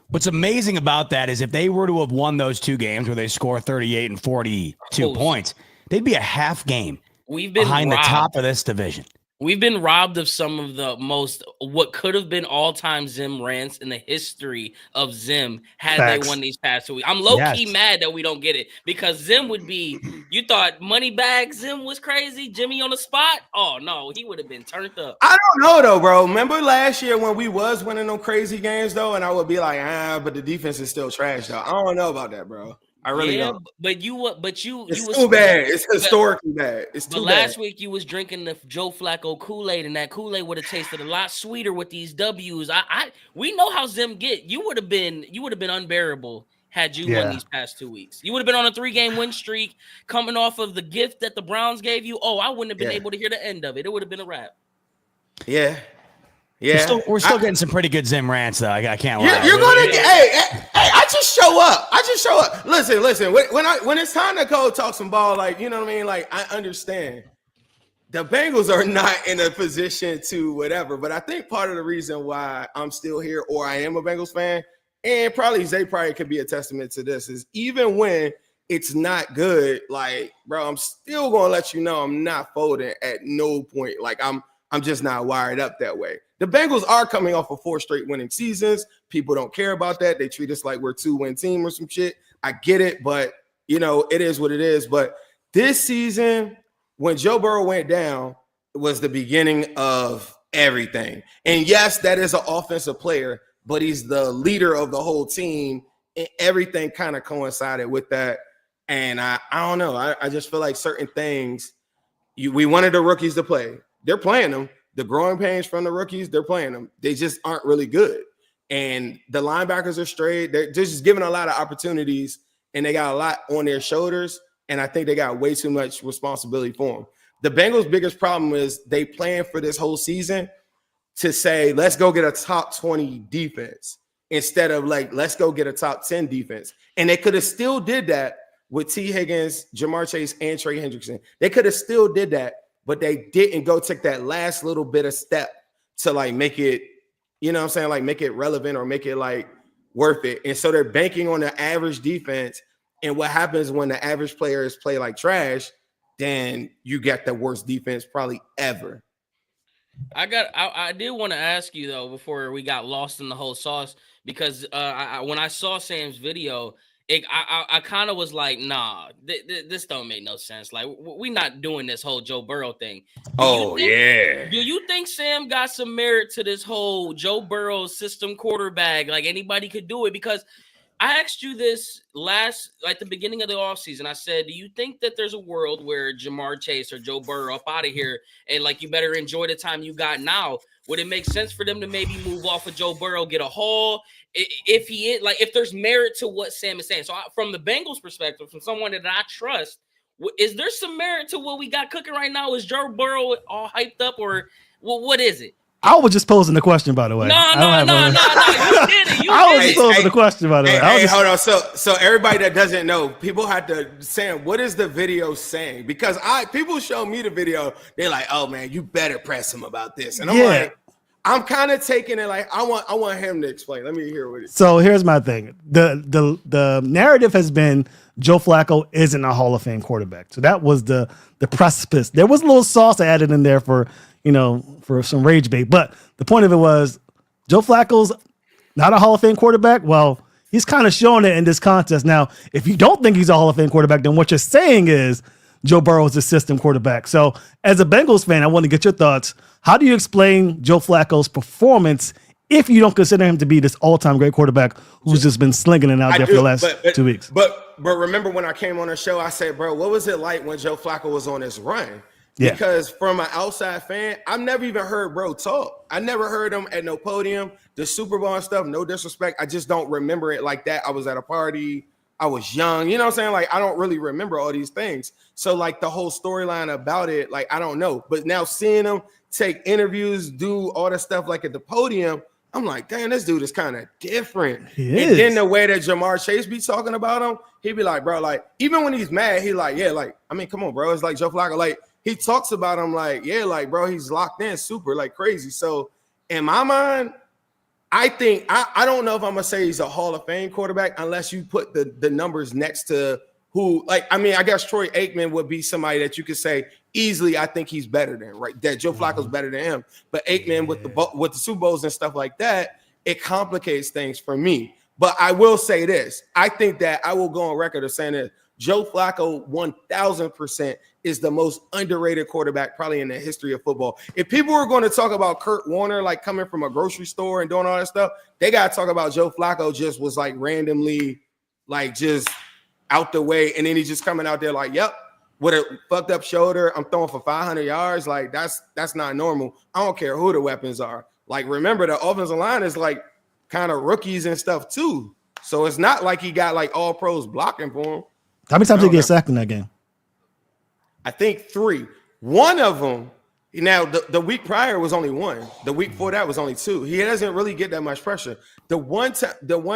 What's amazing about that is if they were to have won those 2 games where they score 38 and 42 points, they'd be a half game behind the top of this division. We've been robbed of some of the most, what could have been all-time Zim rants in the history of Zim had they won these past 2 weeks. I'm low-key mad that we don't get it because Zim would be, you thought Moneybag Zim was crazy, Jimmy on the spot? Oh, no, he would have been turned up. I don't know, though, bro. Remember last year when we was winning them crazy games, though, and I would be like, but the defense is still trash, though. I don't know about that, bro. I really don't. But you was too bad. It's historically bad. It's too bad. Last week you was drinking the Joe Flacco Kool-Aid, and that Kool-Aid would have tasted a lot sweeter with these W's. We know how Zim get. You would have been unbearable had you won these past 2 weeks. You would have been on a 3-game win streak, coming off of the gift that the Browns gave you. Oh, I wouldn't have been able to hear the end of it. It would have been a wrap. Yeah. Yeah, we're still getting some pretty good Zim rants, though. I can't lie. You're gonna get. Hey! I just show up. Listen. When it's time to go talk some ball, like you know what I mean. Like I understand the Bengals are not in a position to whatever, but I think part of the reason why I'm still here, or I am a Bengals fan, and probably Zay probably could be a testament to this, is even when it's not good, like bro, I'm still gonna let you know I'm not folding at no point. Like I'm just not wired up that way. The Bengals are coming off of 4 straight winning seasons. People don't care about that. They treat us like we're a 2-win team or some shit. I get it, but, you know, it is what it is. But this season, when Joe Burrow went down, it was the beginning of everything. And, yes, that is an offensive player, but he's the leader of the whole team, and everything kind of coincided with that. And I don't know. I just feel like certain things, we wanted the rookies to play. They're playing them. The growing pains from the rookies, they're playing them. They just aren't really good. And the linebackers are straight. They're just giving a lot of opportunities, and they got a lot on their shoulders, and I think they got way too much responsibility for them. The Bengals' biggest problem is they plan for this whole season to say, let's go get a top 20 defense instead of like, let's go get a top 10 defense. And they could have still did that with T. Higgins, Jamar Chase, and Trey Hendrickson. They could have still did that, but they didn't go take that last little bit of step to like make it, you know what I'm saying? Like make it relevant or make it like worth it. And so they're banking on the average defense. And what happens when the average players play like trash, then you get the worst defense probably ever. I did want to ask you though, before we got lost in the whole sauce, because when I saw Sam's video, I kind of was like, nah, this don't make no sense. Like, we're not doing this whole Joe Burrow thing. Do you think Sam got some merit to this whole Joe Burrow system quarterback? Like, anybody could do it? Because I asked you this the beginning of the offseason. I said, do you think that there's a world where Jamar Chase or Joe Burrow up out of here and, like, you better enjoy the time you got now? Would it make sense for them to maybe move off of Joe Burrow, get a haul? If there's merit to what Sam is saying. So from the Bengals perspective, from someone that I trust, is there some merit to what we got cooking right now? Is Joe Burrow all hyped up, or what is it? I was just posing the question, by the way. No. You did it. I was just posing the question, by the way. Hold on. So everybody that doesn't know, people have to say, what is the video saying? Because people show me the video, they're like, oh man, you better press him about this. And I'm like, I'm kind of taking it like I want him to explain. Let me hear what it is. So here's my thing. The narrative has been Joe Flacco isn't a Hall of Fame quarterback. So that was the precipice. There was a little sauce added in there for some rage bait. But the point of it was Joe Flacco's not a Hall of Fame quarterback. Well, he's kind of showing it in this contest. Now, if you don't think he's a Hall of Fame quarterback, then what you're saying is Joe Burrow is a system quarterback. So as a Bengals fan, I want to get your thoughts. How do you explain Joe Flacco's performance if you don't consider him to be this all-time great quarterback who's just been slinging it out there for the last 2 weeks? But remember when I came on the show, I said, bro, what was it like when Joe Flacco was on his run? Yeah. Because from an outside fan, I've never even heard bro talk. I never heard him at no podium, the Super Bowl and stuff. No disrespect. I just don't remember it like that. I was at a party. I was young. You know what I'm saying? Like, I don't really remember all these things. So, like, the whole storyline about it, like, I don't know. But now seeing him take interviews, do all that stuff, like, at the podium, I'm like, damn, this dude is kind of different. And then the way that Jamar Chase be talking about him, he be like, bro, like, even when he's mad, he like, yeah, like, I mean, come on, bro. It's like Joe Flacco. Like, he talks about him like, yeah, like, bro, he's locked in super, like, crazy. So, in my mind, I think I don't know if I'm gonna say he's a Hall of Fame quarterback unless you put the numbers next to who, like, I mean, I guess Troy Aikman would be somebody that you could say easily. I think he's better than, right? That Joe Flacco's better than him, but Aikman with the Super Bowls and stuff like that, it complicates things for me. But I will say this: I think that I will go on record of saying that Joe Flacco 1,000% is the most underrated quarterback probably in the history of football. If people were going to talk about Kurt Warner, like coming from a grocery store and doing all that stuff, they got to talk about Joe Flacco just was like randomly, like just out the way. And then he's just coming out there like, yep, with a fucked up shoulder, I'm throwing for 500 yards. Like that's not normal. I don't care who the weapons are. Like, remember the offensive line is like kind of rookies and stuff too. So it's not like he got like all pros blocking for him. How many times did he get sacked in that game? I think 3. One of them, now the week prior was only 1. The week before that was only 2. He doesn't really get that much pressure. The one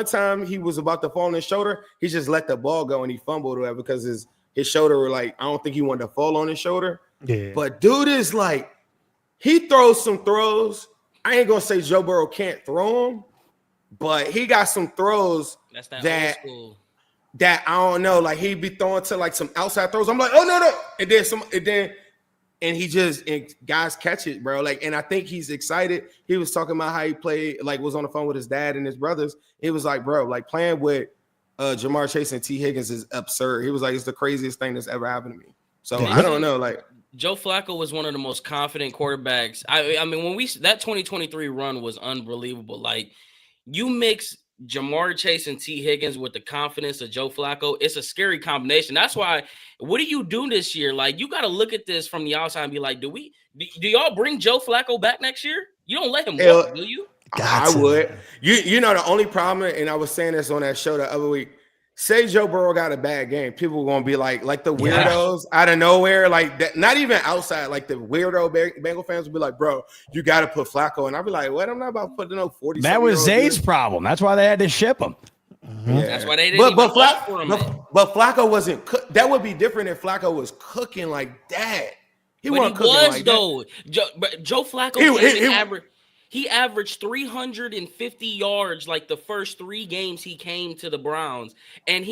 time he was about to fall on his shoulder, he just let the ball go and he fumbled or whatever because his shoulder were like, I don't think he wanted to fall on his shoulder. Yeah. But dude is like, he throws some throws. I ain't gonna say Joe Burrow can't throw them, but he got some throws that old school. That I don't know, like he'd be throwing to like some outside throws. I'm like, oh no, and he just and guys catch it, bro. Like, and I think he's excited. He was talking about how he played, like was on the phone with his dad and his brothers. It was like, bro, like playing with Jamar Chase and T. Higgins is absurd. He was like, it's the craziest thing that's ever happened to me. So I don't know, like Joe Flacco was one of the most confident quarterbacks. I mean, when that 2023 run was unbelievable. Like, you mix Jamar Chase and T. Higgins with the confidence of Joe Flacco, it's a scary combination. That's why, what do you do this year? Like, you got to look at this from the outside and be like, do y'all bring Joe Flacco back next year? You don't let him walk, do you? I would. You know, the only problem, and I was saying this on that show the other week, say Joe Burrow got a bad game, people are going to be like the weirdos out of nowhere, like that, not even outside, like the weirdo Bengal fans will be like, bro, you got to put Flacco. And I'll be like, what? I'm not about putting no 40. That was Zay's problem. That's why they had to ship him. Mm-hmm. Yeah. That's why they didn't but Flacco wasn't that would be different if Flacco was cooking like that. He wasn't cooking like though. That. Joe Flacco he averaged 350 yards like the first 3 games he came to the Browns. And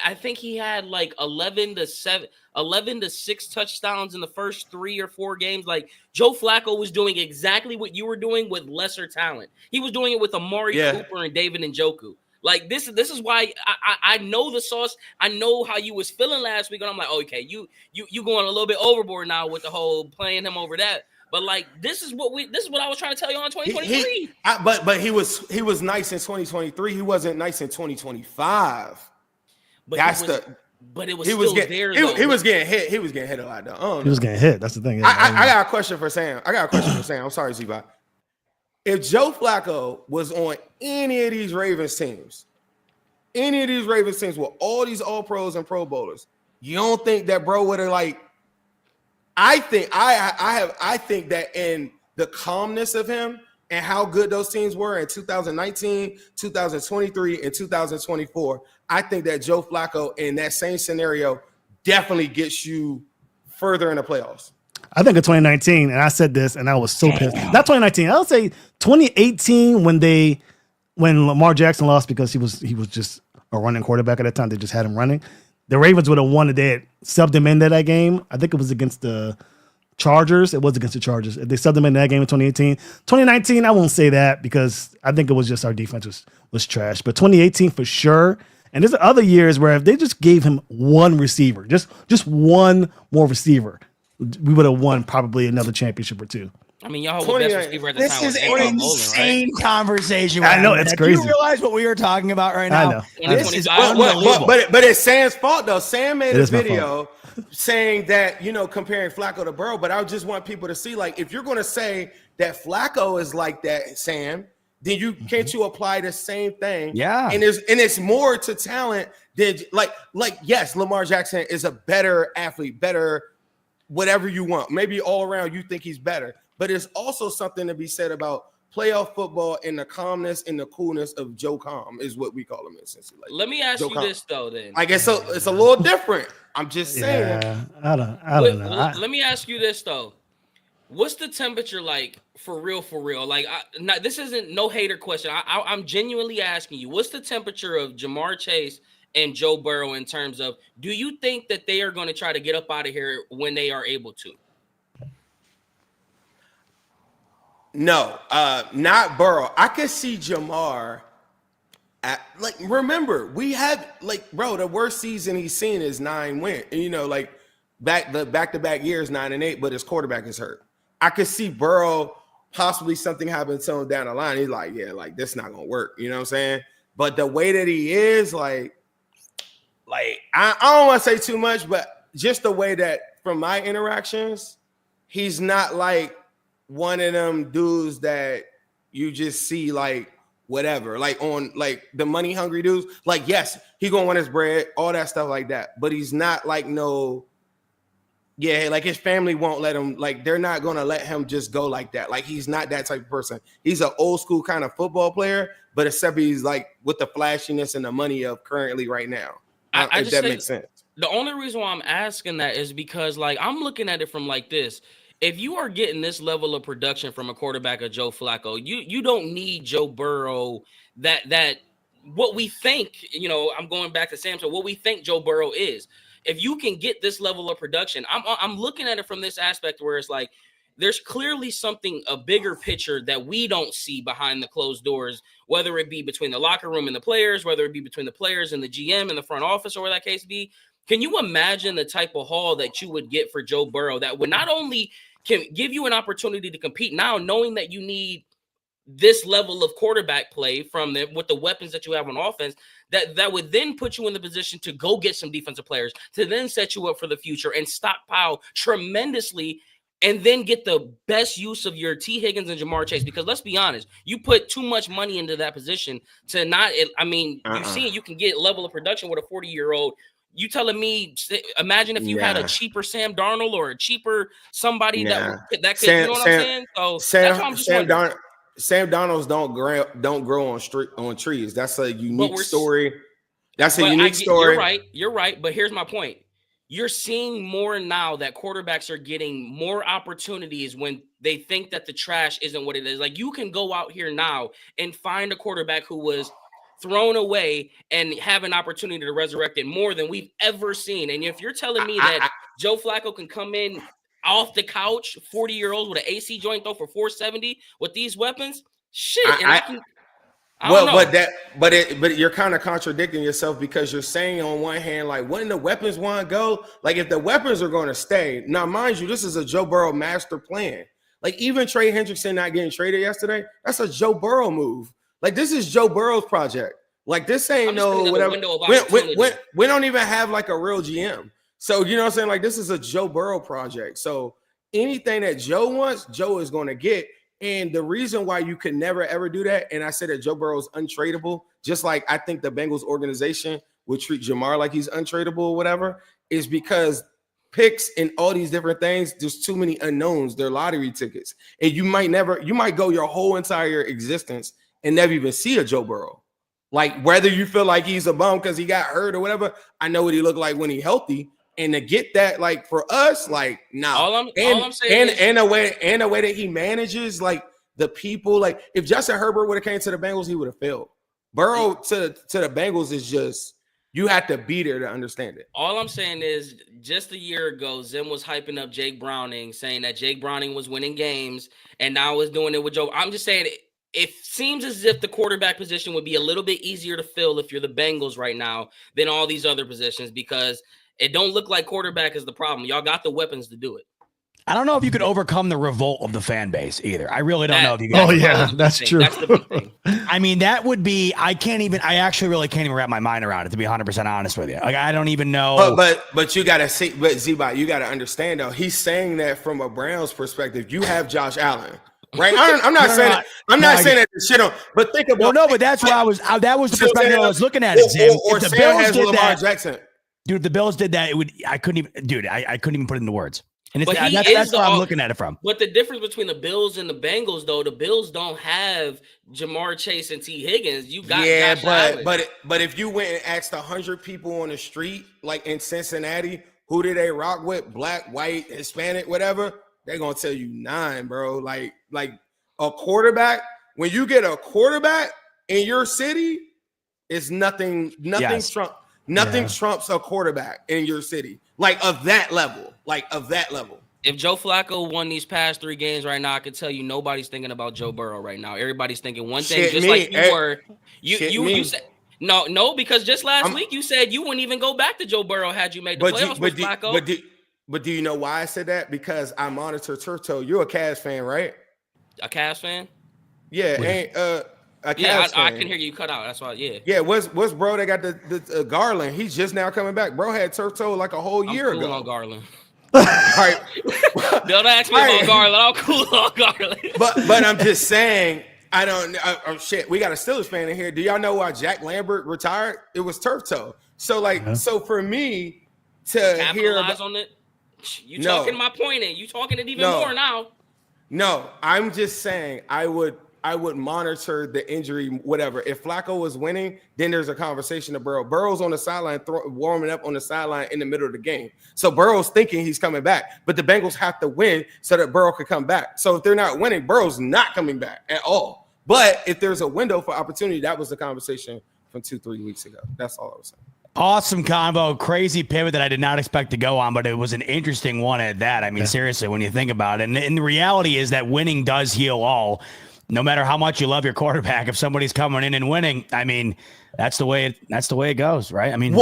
I think he had like 11 to 6 touchdowns in the first 3 or 4 games. Like, Joe Flacco was doing exactly what you were doing with lesser talent. He was doing it with Amari Cooper and David Njoku. Like, this is why I know the sauce. I know how you was feeling last week. And I'm like, okay, you going a little bit overboard now with the whole playing him over that. But like, this is what I was trying to tell you on 2023. But he was nice in 2023. He wasn't nice in 2025. He was getting hit. He was getting hit a lot though. He was getting hit. That's the thing. I got a question for Sam. I'm sorry, Z-Bot. If Joe Flacco was on any of these Ravens teams with all these All Pros and Pro Bowlers, you don't think that bro would have like? I think that in the calmness of him and how good those teams were in 2019, 2023, and 2024, I think that Joe Flacco in that same scenario definitely gets you further in the playoffs. I think of 2019, and I said this, and I was so pissed. Not 2019. I'll say 2018 when Lamar Jackson lost because he was just a running quarterback at that time. They just had him running. The Ravens would have won if they had subbed him into that game. I think it was against the Chargers. It was against the Chargers. They subbed him in that game in 2018. 2019, I won't say that because I think it was just our defense was trash. But 2018 for sure. And there's other years where if they just gave him one receiver, just one more receiver, we would have won probably another championship or two. I mean, y'all have the best receiver at the This time. is an insane conversation. I know, it's crazy. Do you realize what we are talking about right now? I know. This is Well, unbelievable. But it's Sam's fault though. Sam made It a is my video saying that, comparing Flacco to Burrow, but I just want people to see, like, if you're going to say that Flacco is like that, Sam, then can't you apply the same thing? Yeah. And it's more to talent than like yes, Lamar Jackson is a better athlete, better whatever you want. Maybe all around you think he's better, but there's also something to be said about playoff football and the calmness and the coolness of Joe Calm is what we call him essentially. Like, Let me ask Joe you Calm. this though, then. I guess so. It's a little different. I'm just saying. Yeah, I don't know. Let me ask you this though. What's the temperature like for real? Like, this isn't no hater question. I'm genuinely asking you. What's the temperature of Jamar Chase and Joe Burrow in terms of, do you think that they are going to try to get up out of here when they are able to? No, not Burrow. I could see Jamar remember, we had the worst season he's seen is 9 wins. And back-to-back years 9-8, but his quarterback is hurt. I could see Burrow possibly something happen to him down the line. He's like, yeah, this not gonna work. You know what I'm saying? But the way that he is, I don't want to say too much, but just the way that from my interactions, he's not like one of them dudes that you just see whatever, on the money hungry dudes. Yes, he gonna want his bread, all that stuff like that. But he's not his family won't let him, they're not gonna let him just go like that. He's not that type of person. He's an old school kind of football player, but except he's with the flashiness and the money of currently right now. If that makes sense. The only reason why I'm asking that is because I'm looking at it from this. If you are getting this level of production from a quarterback of Joe Flacco, you don't need Joe Burrow that what we think, I'm going back to Sam, so what we think Joe Burrow is. If you can get this level of production, I'm looking at it from this aspect where it's there's clearly a bigger picture that we don't see behind the closed doors, whether it be between the locker room and the players, whether it be between the players and the GM and the front office, or where that case be. Can you imagine the type of haul that you would get for Joe Burrow that would not only can give you an opportunity to compete now, knowing that you need this level of quarterback play from them with the weapons that you have on offense, that would then put you in the position to go get some defensive players to then set you up for the future and stockpile tremendously and then get the best use of your T. Higgins and Jamar Chase. Because let's be honest, you put too much money into that position to not, you've seen you can get level of production with a 40-year-old. You telling me, imagine if you had a cheaper Sam Darnold or a cheaper somebody that could, you know what I'm saying? So that's what I'm just wondering. Sam Donalds don't grow on trees. That's a unique story. That's a unique story. You're right. But here's my point. You're seeing more now that quarterbacks are getting more opportunities when they think that the trash isn't what it is. You can go out here now and find a quarterback who was thrown away and have an opportunity to resurrect it more than we've ever seen. And if you're telling me that Joe Flacco can come in off the couch, 40-year-olds with an AC joint throw for 470 with these weapons, shit. But you're kind of contradicting yourself because you're saying on one hand, when the weapons want to go, if the weapons are going to stay. Now, mind you, this is a Joe Burrow master plan. Even Trey Hendrickson not getting traded yesterday, that's a Joe Burrow move. This is Joe Burrow's project. This ain't no whatever. We don't even have a real GM. So, you know what I'm saying? This is a Joe Burrow project. So anything that Joe wants, Joe is going to get. And the reason why you could never, ever do that, and I said that Joe Burrow is untradeable, just like I think the Bengals organization would treat Jamar like he's untradeable or whatever, is because picks and all these different things, there's too many unknowns. They're lottery tickets. And you might go your whole entire existence and never even see a Joe Burrow. Like, whether you feel like he's a bum because he got hurt or whatever, I know what he looked like when he's healthy. And to get that, like, for us, like, nah. All I'm saying is, and the way that he manages, like, the people, like, if Justin Herbert would have came to the Bengals, he would have failed. Burrow to the Bengals is just, you have to be there to understand it. all I'm saying is, just a year ago, Zim was hyping up Jake Browning, saying that Jake Browning was winning games, and now is doing it with Joe. I'm just saying, it seems as if the quarterback position would be a little bit easier to fill if you're the Bengals right now than all these other positions, because it don't look like quarterback is the problem. Y'all got the weapons to do it. I don't know if you could overcome the revolt of the fan base either. I really don't know if you can. Oh, yeah, that's true. That's the big thing. I mean, that would be, I actually really can't even wrap my mind around it, to be 100% honest with you. Like, I don't even know. But you got to see, Z-Bot, you got to understand, though, he's saying that from a Browns perspective. You have Josh Allen. Right, I'm not saying that. I'm not saying that the shit on. But think about. Well, no, but that's where I was. That was the perspective I was looking at it, Zim. Or If the Sam Bills has did Lamar that, Jackson. dude, if the Bills did that, it would. I couldn't even put it into words. And But he that's is where the- I'm looking at it from. But the difference between the Bills and the Bengals, though, the Bills don't have Jamar Chase and T. Higgins. You got Josh Allen. but if you went and asked 100 people on the street, like in Cincinnati, who did they rock with? Black, white, Hispanic, whatever. They're gonna tell you 9, bro. Like a quarterback. When you get a quarterback in your city, it's nothing. Yes. Trumps a quarterback in your city. Like of that level. If Joe Flacco won these past 3 games right now, I can tell you nobody's thinking about Joe Burrow right now. Everybody's thinking one thing, Shit just me. like you were. Shit You me. said no, because just last week you said you wouldn't even go back to Joe Burrow had you made the playoffs with Flacco. But do you know why I said that? Because I monitor Turtle. You're a Cavs fan, right? A Cavs fan? Yeah, a Cavs Yeah, I fan. can hear you cut out. That's why, yeah. Yeah, what's bro? They got the Garland. He's just now coming back. Bro had Turtle like a whole year I'm cool ago. on Garland. All right. Don't ask me about Garland. I'm cool on Garland. But I'm just saying, I don't. Shit, we got a Steelers fan in here. Do y'all know why Jack Lambert retired? It was turf toe. So so for me to hear Capitalize on it. You talking my point, and you talking it even more now. No, I'm just saying I would monitor the injury, whatever. If Flacco was winning, then there's a conversation to Burrow. Burrow's on the sideline, warming up on the sideline in the middle of the game. So Burrow's thinking he's coming back, but the Bengals have to win so that Burrow could come back. So if they're not winning, Burrow's not coming back at all. But if there's a window for opportunity, that was the conversation from 2-3 weeks ago. That's all I was saying. Awesome combo, crazy pivot that I did not expect to go on, but it was an interesting one at that. I mean, seriously, when you think about it, and the reality is that winning does heal all. No matter how much you love your quarterback, if somebody's coming in and winning, I mean, that's the way it goes, right? I mean,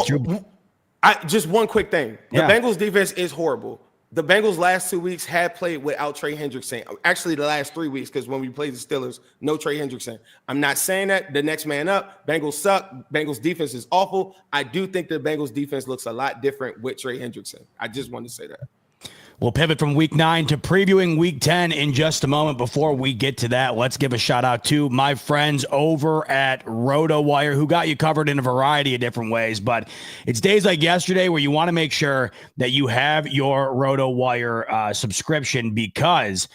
just one quick thing. The Bengals defense is horrible. The Bengals last 2 weeks had played without Trey Hendrickson. Actually, the last 3 weeks, because when we played the Steelers, no Trey Hendrickson. I'm not saying that. The next man up. Bengals suck. Bengals defense is awful. I do think the Bengals defense looks a lot different with Trey Hendrickson. I just wanted to say that. We'll pivot from week 9 to previewing week 10 in just a moment. Before we get to that, let's give a shout out to my friends over at RotoWire who got you covered in a variety of different ways. But it's days like yesterday where you want to make sure that you have your RotoWire subscription, because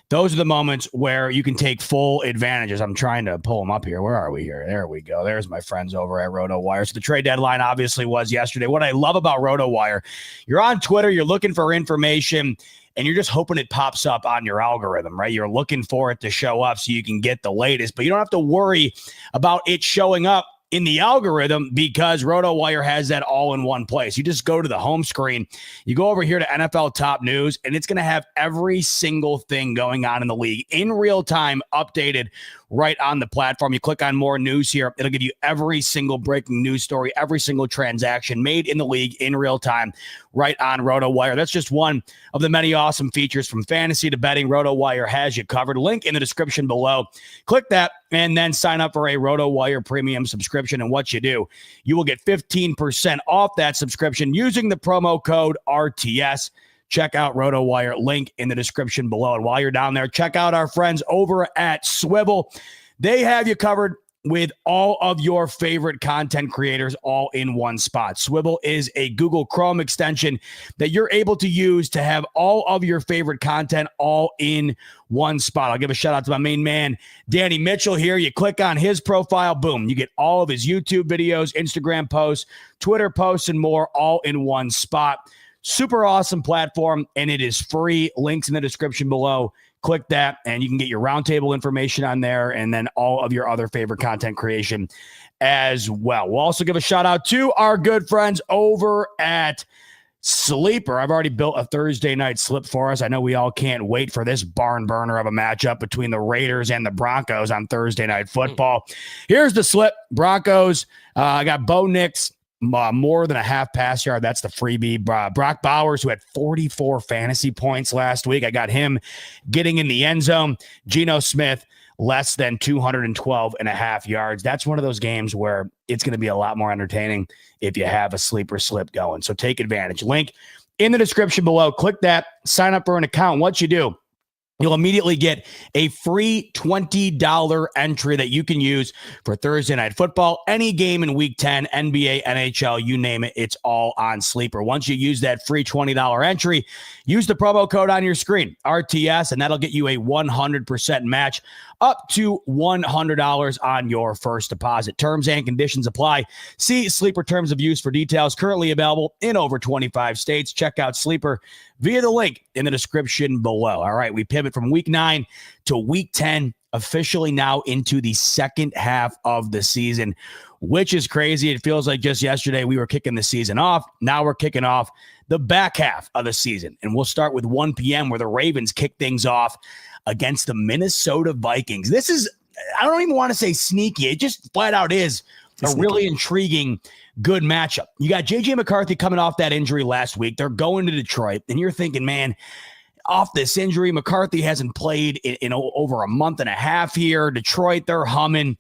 those are the moments where you can take full advantages. I'm trying to pull them up here. Where are we here? There we go. There's my friends over at RotoWire. So the trade deadline obviously was yesterday. What I love about RotoWire, you're on Twitter, you're looking for information, and you're just hoping it pops up on your algorithm, right? You're looking for it to show up so you can get the latest, but you don't have to worry about it showing up in the algorithm because RotoWire has that all in one place. You just go to the home screen, you go over here to NFL Top News, and it's going to have every single thing going on in the league in real time, updated right on the platform. You click on more news here. It'll give you every single breaking news story, every single transaction made in the league in real time right on RotoWire. That's just one of the many awesome features from fantasy to betting. RotoWire has you covered. Link in the description below. Click that and then sign up for a RotoWire premium subscription. And what you do, you will get 15% off that subscription using the promo code RTS. Check out RotoWire, link in the description below. And while you're down there, check out our friends over at Swivel. They have you covered with all of your favorite content creators all in one spot. Swivel is a Google Chrome extension that you're able to use to have all of your favorite content all in one spot. I'll give a shout out to my main man, Danny Mitchell here. You click on his profile, boom, you get all of his YouTube videos, Instagram posts, Twitter posts, and more all in one spot. Super awesome platform, and it is free. Links in the description below. Click that, and you can get your roundtable information on there, and then all of your other favorite content creation as well. We'll also give a shout out to our good friends over at Sleeper. I've already built a Thursday night slip for us. I know we all can't wait for this barn burner of a matchup between the Raiders and the Broncos on Thursday Night Football. Here's the slip. Broncos. I got Bo Nix. More than a half pass yard. That's the freebie. Brock Bowers, who had 44 fantasy points last week. I got him getting in the end zone. Geno Smith, less than 212 and a half yards. That's one of those games where it's going to be a lot more entertaining if you have a sleeper slip going. So take advantage. Link in the description below. Click that. Sign up for an account. Once you do, you'll immediately get a free $20 entry that you can use for Thursday Night Football. Any game in Week 10, NBA, NHL, you name it, it's all on Sleeper. Once you use that free $20 entry, use the promo code on your screen, RTS, and that'll get you a 100% match up to $100 on your first deposit. Terms and conditions apply. See Sleeper terms of use for details. Currently available in over 25 states. Check out Sleeper via the link in the description below. All right, we pivot from Week 9 to Week 10, officially now into the second half of the season, which is crazy. It feels like just yesterday we were kicking the season off. Now we're kicking off the back half of the season. And we'll start with 1 p.m. where the Ravens kick things off against the Minnesota Vikings. This is, I don't even want to say sneaky. It just flat out is a really intriguing, good matchup. You got J.J. McCarthy coming off that injury last week. They're going to Detroit, and you're thinking, man, off this injury, McCarthy hasn't played in over a month and a half here. Detroit, they're humming.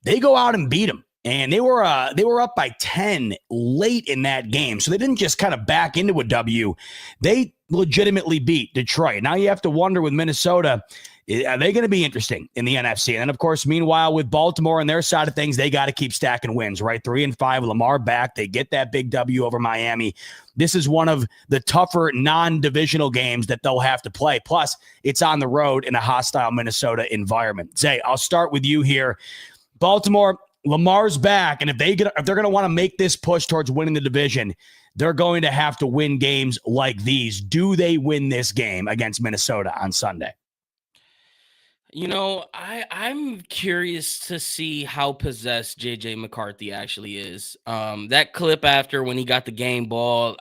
They go out and beat them. And they were up by 10 late in that game. So they didn't just kind of back into a W. They legitimately beat Detroit. Now you have to wonder with Minnesota, are they going to be interesting in the NFC? And then, of course, meanwhile, with Baltimore and their side of things, they got to keep stacking wins, right? 3-5, Lamar back. They get that big W over Miami. This is one of the tougher non-divisional games that they'll have to play. Plus, it's on the road in a hostile Minnesota environment. Zay, I'll start with you here. Baltimore, Lamar's back, and if they're going to want to make this push towards winning the division, they're going to have to win games like these. Do they win this game against Minnesota on Sunday? You know, I'm curious to see how possessed J.J. McCarthy actually is. That clip after when he got the game ball,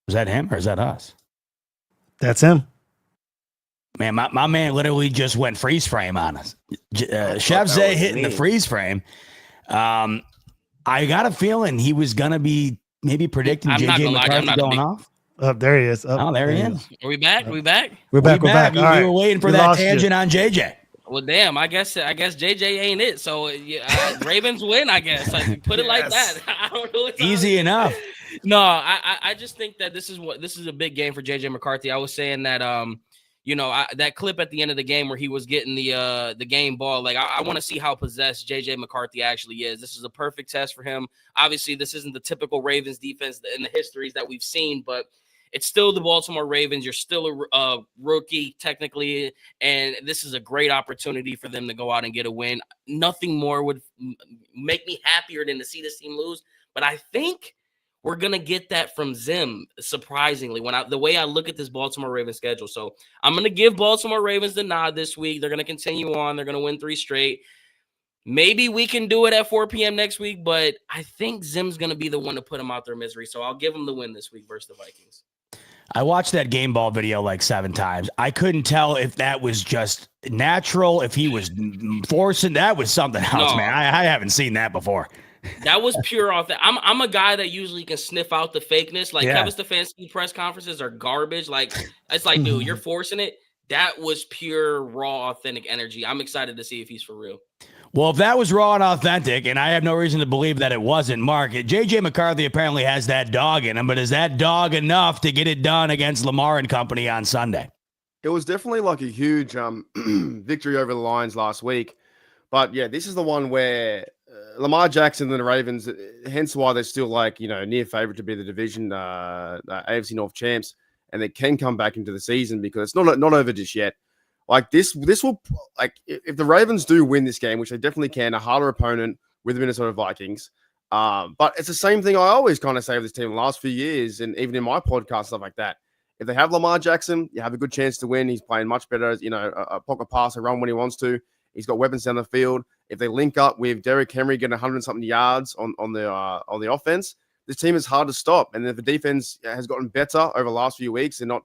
Is that him or is that us? That's him. Man, my man literally just went freeze frame on us. Chef Zay hitting the freeze frame. I got a feeling he was going to be maybe predicting JJ McCarthy going off. There he is. Oh, there he is. Are we back? We're back. We're back. All right. We were waiting for that tangent on JJ. Well, damn. I guess JJ ain't it. So Ravens win. I guess. Like, put it like that. I don't know. Easy enough. No, I just think that this is a big game for JJ McCarthy. I was saying that that clip at the end of the game where he was getting the game ball, like I want to see how possessed JJ McCarthy actually is. This is a perfect test for him. Obviously, this isn't the typical Ravens defense in the histories that we've seen, but it's still the Baltimore Ravens. You're still a rookie technically, and this is a great opportunity for them to go out and get a win. Nothing more would make me happier than to see this team lose, but I think we're going to get that from Zim, surprisingly, the way I look at this Baltimore Ravens schedule. So I'm going to give Baltimore Ravens the nod this week. They're going to continue on. They're going to win 3 straight. Maybe we can do it at 4 p.m. next week, but I think Zim's going to be the one to put them out their misery. So I'll give them the win this week versus the Vikings. I watched that game ball video like 7 times. I couldn't tell if that was just natural, if he was forcing. That was something else, man. I haven't seen that before. That was pure off. I'm a guy that usually can sniff out the fakeness. Like Kevin Stefanski press conferences are garbage. Like it's like, dude, you're forcing it. That was pure, raw, authentic energy. I'm excited to see if he's for real. Well, if that was raw and authentic, and I have no reason to believe that it wasn't, Mark, J.J. McCarthy apparently has that dog in him, but is that dog enough to get it done against Lamar and company on Sunday? It was definitely like a huge victory over the Lions last week. But yeah, this is the one where Lamar Jackson and the Ravens, hence why they're still like, near favorite to be the division AFC North champs, and they can come back into the season because it's not over just yet. Like this will, like, if the Ravens do win this game, which they definitely can, a harder opponent with the Minnesota Vikings. But it's the same thing I always kind of say with this team in the last few years, and even in my podcast, stuff like that. If they have Lamar Jackson, you have a good chance to win. He's playing much better, a pocket pass, a run when he wants to. He's got weapons down the field. If they link up with Derrick Henry getting 100-something yards on the offense, this team is hard to stop. And if the defense has gotten better over the last few weeks and not,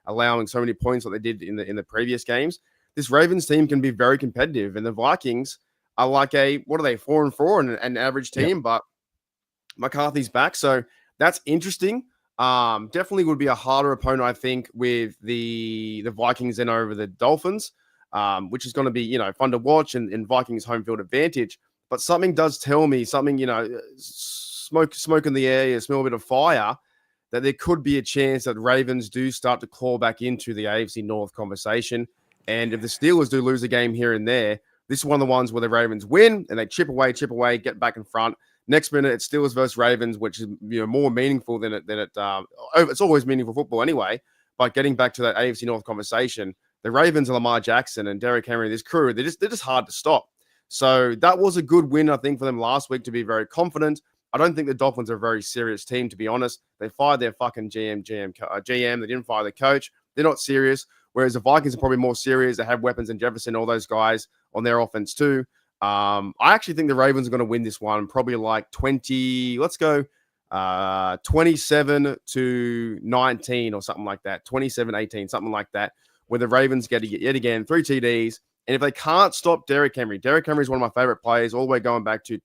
allowing so many points like they did in the previous games, this Ravens team can be very competitive. And the Vikings are like 4-4 and an average team, but McCarthy's back. So that's interesting. Definitely would be a harder opponent, I think, with the Vikings and over the Dolphins, which is going to be, fun to watch and Vikings home field advantage. But something does tell me smoke in the air, you smell a bit of fire, that there could be a chance that Ravens do start to claw back into the AFC North conversation. And if the Steelers do lose a game here and there, this is one of the ones where the Ravens win and they chip away, get back in front. Next minute, it's Steelers versus Ravens, which is more meaningful than it. It's always meaningful football anyway. But getting back to that AFC North conversation, the Ravens and Lamar Jackson and Derrick Henry, this crew, they're just hard to stop. So that was a good win, I think, for them last week to be very confident. I don't think the Dolphins are a very serious team, to be honest. They fired their fucking GM. They didn't fire the coach. They're not serious. Whereas the Vikings are probably more serious. They have weapons and Jefferson, all those guys on their offense too. I actually think the Ravens are going to win this one, probably like 20. Let's go 27-19 or something like that. 27-18, something like that, where the Ravens get yet again 3 TDs. And if they can't stop Derrick Henry is one of my favorite players, all the way going back to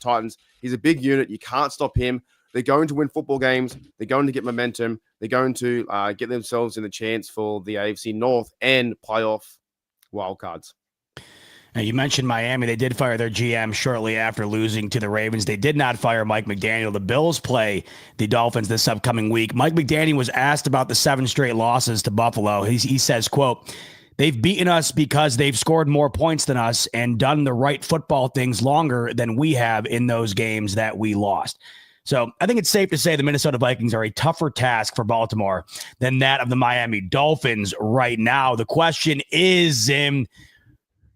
Titans. He's a big unit. You can't stop him. They're going to win football games. They're going to get momentum. They're going to get themselves in the chance for the AFC North and playoff wildcards. Now, you mentioned Miami. They did fire their GM shortly after losing to the Ravens. They did not fire Mike McDaniel. The Bills play the Dolphins this upcoming week. Mike McDaniel was asked about the 7 straight losses to Buffalo. He says, quote, "They've beaten us because they've scored more points than us and done the right football things longer than we have in those games that we lost." So I think it's safe to say the Minnesota Vikings are a tougher task for Baltimore than that of the Miami Dolphins right now. The question is, in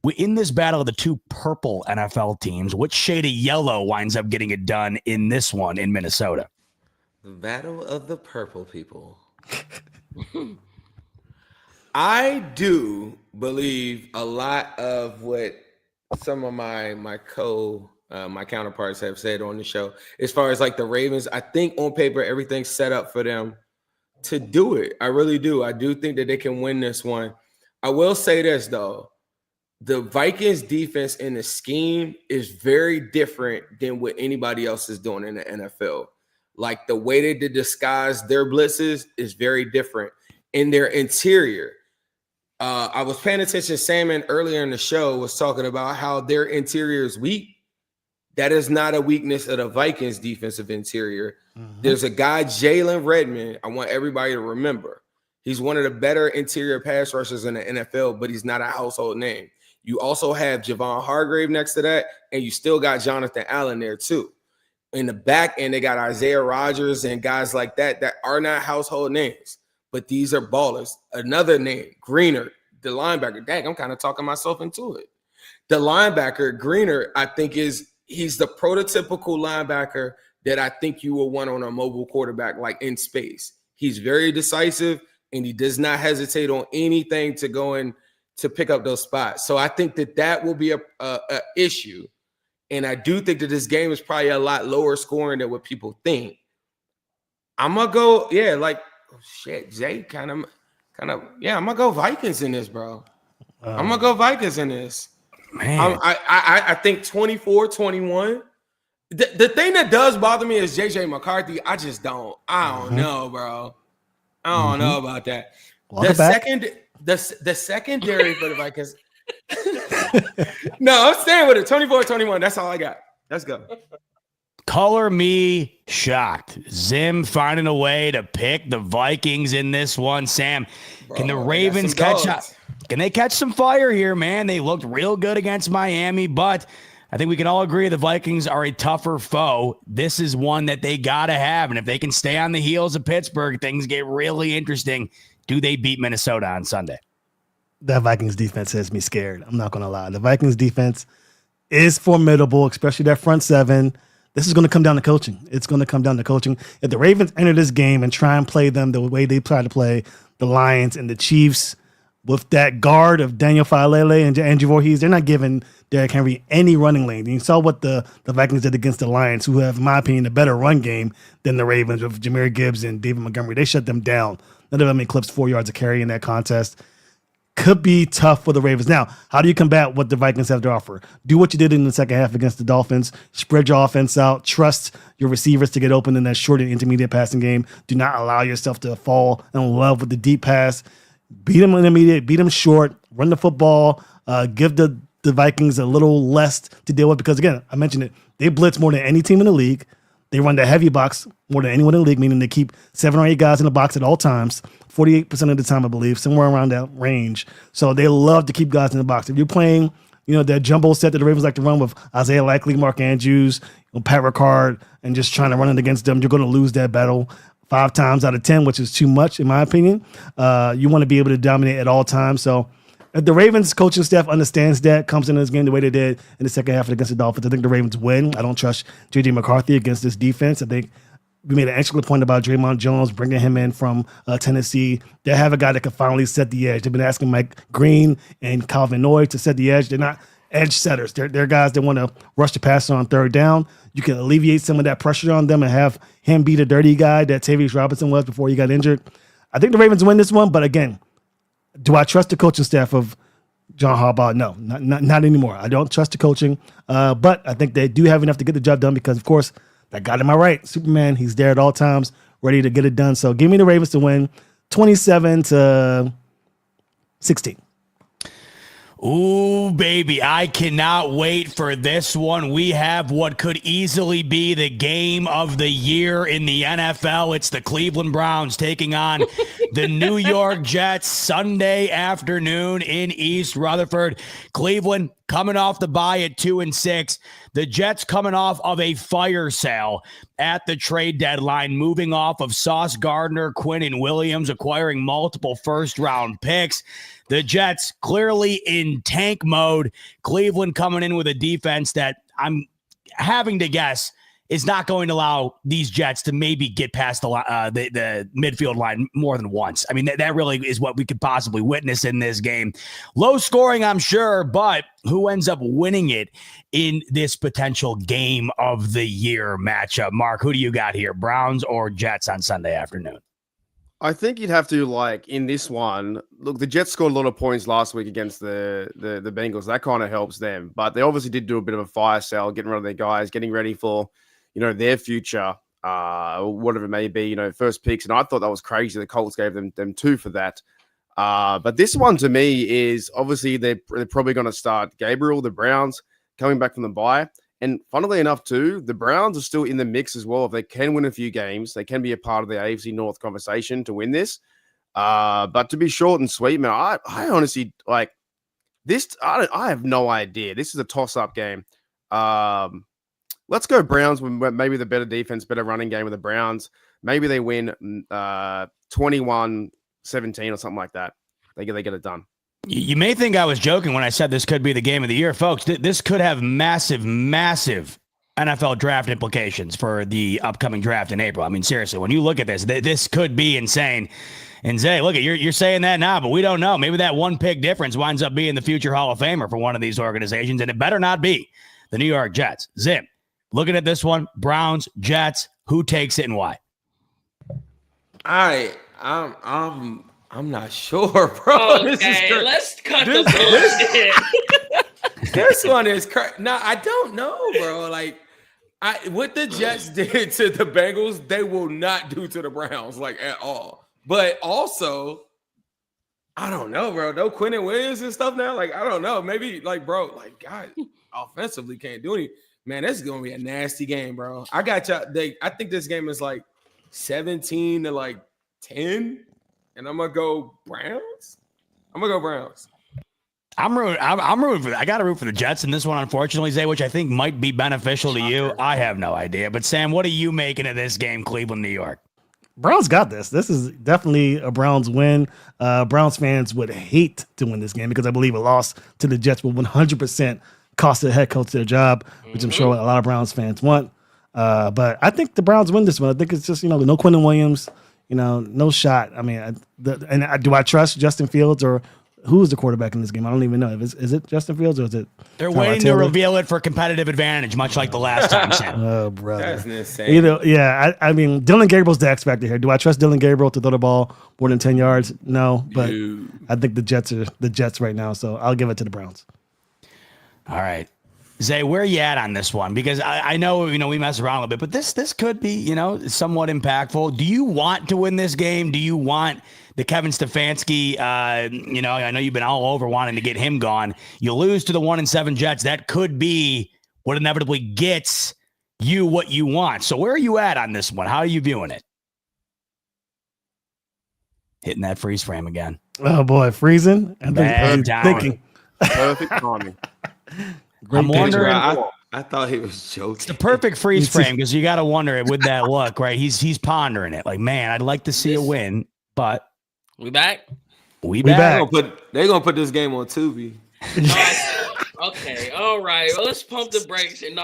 this battle of the two purple NFL teams, which shade of yellow winds up getting it done in this one in Minnesota? The battle of the purple people. I do believe a lot of what some of my counterparts have said on the show, as far as like the Ravens. I think on paper everything's set up for them to do it. I really do. I do think that they can win this one. I will say this though. The Vikings defense in the scheme is very different than what anybody else is doing in the NFL. Like the way they disguise their blitzes is very different in their interior. I was paying attention. Salmon earlier in the show was talking about how their interior is weak. That is not a weakness of the Vikings defensive interior. Mm-hmm. There's a guy, Jalen Redmond. I want everybody to remember. He's one of the better interior pass rushers in the NFL, but he's not a household name. You also have Javon Hargrave next to that, and you still got Jonathan Allen there too. In the back end, they got Isaiah Rodgers and guys like that are not household names, but these are ballers. Another name, Greener, the linebacker. Dang, I'm kind of talking myself into it. The linebacker, Greener, I think he's the prototypical linebacker that I think you will want on a mobile quarterback, like in space. He's very decisive, and he does not hesitate on anything to go in to pick up those spots. So I think that will be a issue. And I do think that this game is probably a lot lower scoring than what people think. I'm going to go, Jay kind of, I'm going to go Vikings in this, bro. I'm going to go Vikings in this. Man. I think 24-21. The thing that does bother me is J.J. McCarthy. I don't know, bro. I don't know about that. The secondary for the Vikings, No, I'm staying with it. 24-21. That's all I got. Let's go. Color me shocked. Zim finding a way to pick the Vikings in this one. Sam, can the Ravens can they catch some fire here, man? They looked real good against Miami, but I think we can all agree the Vikings are a tougher foe. This is one that they got to have, and if they can stay on the heels of Pittsburgh, things get really interesting. Do they beat Minnesota on Sunday? That Vikings defense has me scared. I'm not going to lie. The Vikings defense is formidable, especially that front seven. This is going to come down to coaching. It's going to come down to coaching. If the Ravens enter this game and try and play them the way they try to play the Lions and the Chiefs with that guard of Daniel Falele and Andrew Voorhees, they're not giving Derrick Henry any running lane. You saw what the Vikings did against the Lions, who have, in my opinion, a better run game than the Ravens with Jahmyr Gibbs and David Montgomery. They shut them down. None of them eclipsed 4 yards of carry in that contest. Could be tough for the Ravens. Now, how do you combat what the Vikings have to offer? Do what you did in the second half against the Dolphins. Spread your offense out. Trust your receivers to get open in that short and intermediate passing game. Do not allow yourself to fall in love with the deep pass. Beat them intermediate. Beat them short. Run the football. Give the Vikings a little less to deal with because, again, I mentioned it. They blitz more than any team in the league. They run the heavy box more than anyone in the league, meaning they keep 7 or 8 guys in the box at all times, 48% of the time, I believe, somewhere around that range. So they love to keep guys in the box. If you're playing, that jumbo set that the Ravens like to run with Isaiah Likely, Mark Andrews, Pat Ricard, and just trying to run it against them, you're going to lose that battle 5 times out of 10, which is too much, in my opinion. You want to be able to dominate at all times. So if the Ravens coaching staff understands that, comes into this game the way they did in the second half against the Dolphins, I think the Ravens win. I don't trust J.J. McCarthy against this defense. I think we made an excellent point about Draymond Jones, bringing him in from Tennessee. They have a guy that can finally set the edge. They've been asking Mike Green and Calvin Noy to set the edge. They're not edge setters. They're guys that want to rush the passer on third down. You can alleviate some of that pressure on them and have him be the dirty guy that Tavius Robinson was before he got injured. I think the Ravens win this one, but again, do I trust the coaching staff of John Harbaugh? No, not anymore. I don't trust the coaching, but I think they do have enough to get the job done because, of course, that got him right. Superman, he's there at all times, ready to get it done. So give me the Ravens to win 27-16. Ooh, baby, I cannot wait for this one. We have what could easily be the game of the year in the NFL. It's the Cleveland Browns taking on the New York Jets Sunday afternoon in East Rutherford. Cleveland coming off the bye at 2-6. The Jets coming off of a fire sale at the trade deadline, moving off of Sauce Gardner, Quinnen Williams, acquiring multiple first-round picks. The Jets clearly in tank mode. Cleveland coming in with a defense that I'm having to guess is not going to allow these Jets to maybe get past the midfield line more than once. I mean, that really is what we could possibly witness in this game. Low scoring, I'm sure, but who ends up winning it in this potential game of the year matchup? Mark, who do you got here, Browns or Jets on Sunday afternoon? I think you'd have to, in this one, look, the Jets scored a lot of points last week against the Bengals. That kind of helps them. But they obviously did do a bit of a fire sale, getting rid of their guys, getting ready for, their future, whatever it may be, first picks. And I thought that was crazy. The Colts gave them 2 for that. But this one to me is obviously they're probably going to start Gabriel, the Browns, coming back from the bye. And funnily enough, too, the Browns are still in the mix as well. If they can win a few games, they can be a part of the AFC North conversation to win this. But to be short and sweet, man, I honestly this. I have no idea. This is a toss-up game. Let's go Browns with maybe the better defense, better running game with the Browns. Maybe they win 21-17 or something like that. They get it done. You may think I was joking when I said this could be the game of the year, folks. This could have massive, massive NFL draft implications for the upcoming draft in April. I mean, seriously, when you look at this could be insane. And Zay, look, you're saying that now, but we don't know. Maybe that one pick difference winds up being the future Hall of Famer for one of these organizations, and it better not be the New York Jets. Zim, looking at this one, Browns, Jets, who takes it and why? I'm not sure, bro. Okay, let's cut the bullshit. This one is crazy. No, I don't know, bro. What the Jets did to the Bengals, they will not do to the Browns, at all. But also, I don't know, bro. No Quentin Williams and stuff now. Like, I don't know. Maybe, like, bro, like, God, offensively can't do anything. Man, this is gonna be a nasty game, bro. I got y'all. I think this game is like 17 to like 10, and I'm gonna go Browns. I'm gonna go Browns. I'm rooting for. I got to root for the Jets in this one, unfortunately, Zay, which I think might be beneficial to you. I have no idea, but Sam, what are you making of this game, Cleveland, New York? Browns got this. This is definitely a Browns win. Browns fans would hate to win this game because I believe a loss to the Jets will 100% cost the head coach their job, which I'm sure a lot of Browns fans want. But I think the Browns win this one. I think it's just, no Quentin Williams, no shot. I mean, do I trust Justin Fields or who is the quarterback in this game? I don't even know. Is it Justin Fields or is it? They're waiting to reveal it for competitive advantage, much like the last time, Sam. Oh, brother. That's insane. I mean, Dylan Gabriel's the X factor here. Do I trust Dylan Gabriel to throw the ball more than 10 yards? No, but I think the Jets are the Jets right now, so I'll give it to the Browns. All right. Zay, where are you at on this one? Because I know, we mess around a little bit, but this could be, somewhat impactful. Do you want to win this game? Do you want the Kevin Stefanski, I know you've been all over wanting to get him gone. You lose to the 1-7 Jets. That could be what inevitably gets you what you want. So where are you at on this one? How are you viewing it? Hitting that freeze frame again. Oh, boy, freezing? Thinking. Perfect timing. I'm wondering. I thought he was joking. It's the perfect freeze frame because you got to wonder with that look, right? He's pondering it. Like, man, I'd like to see a win, but we back. We back. They're gonna put this game on Tubi. Okay, all right. Well, let's pump the brakes. And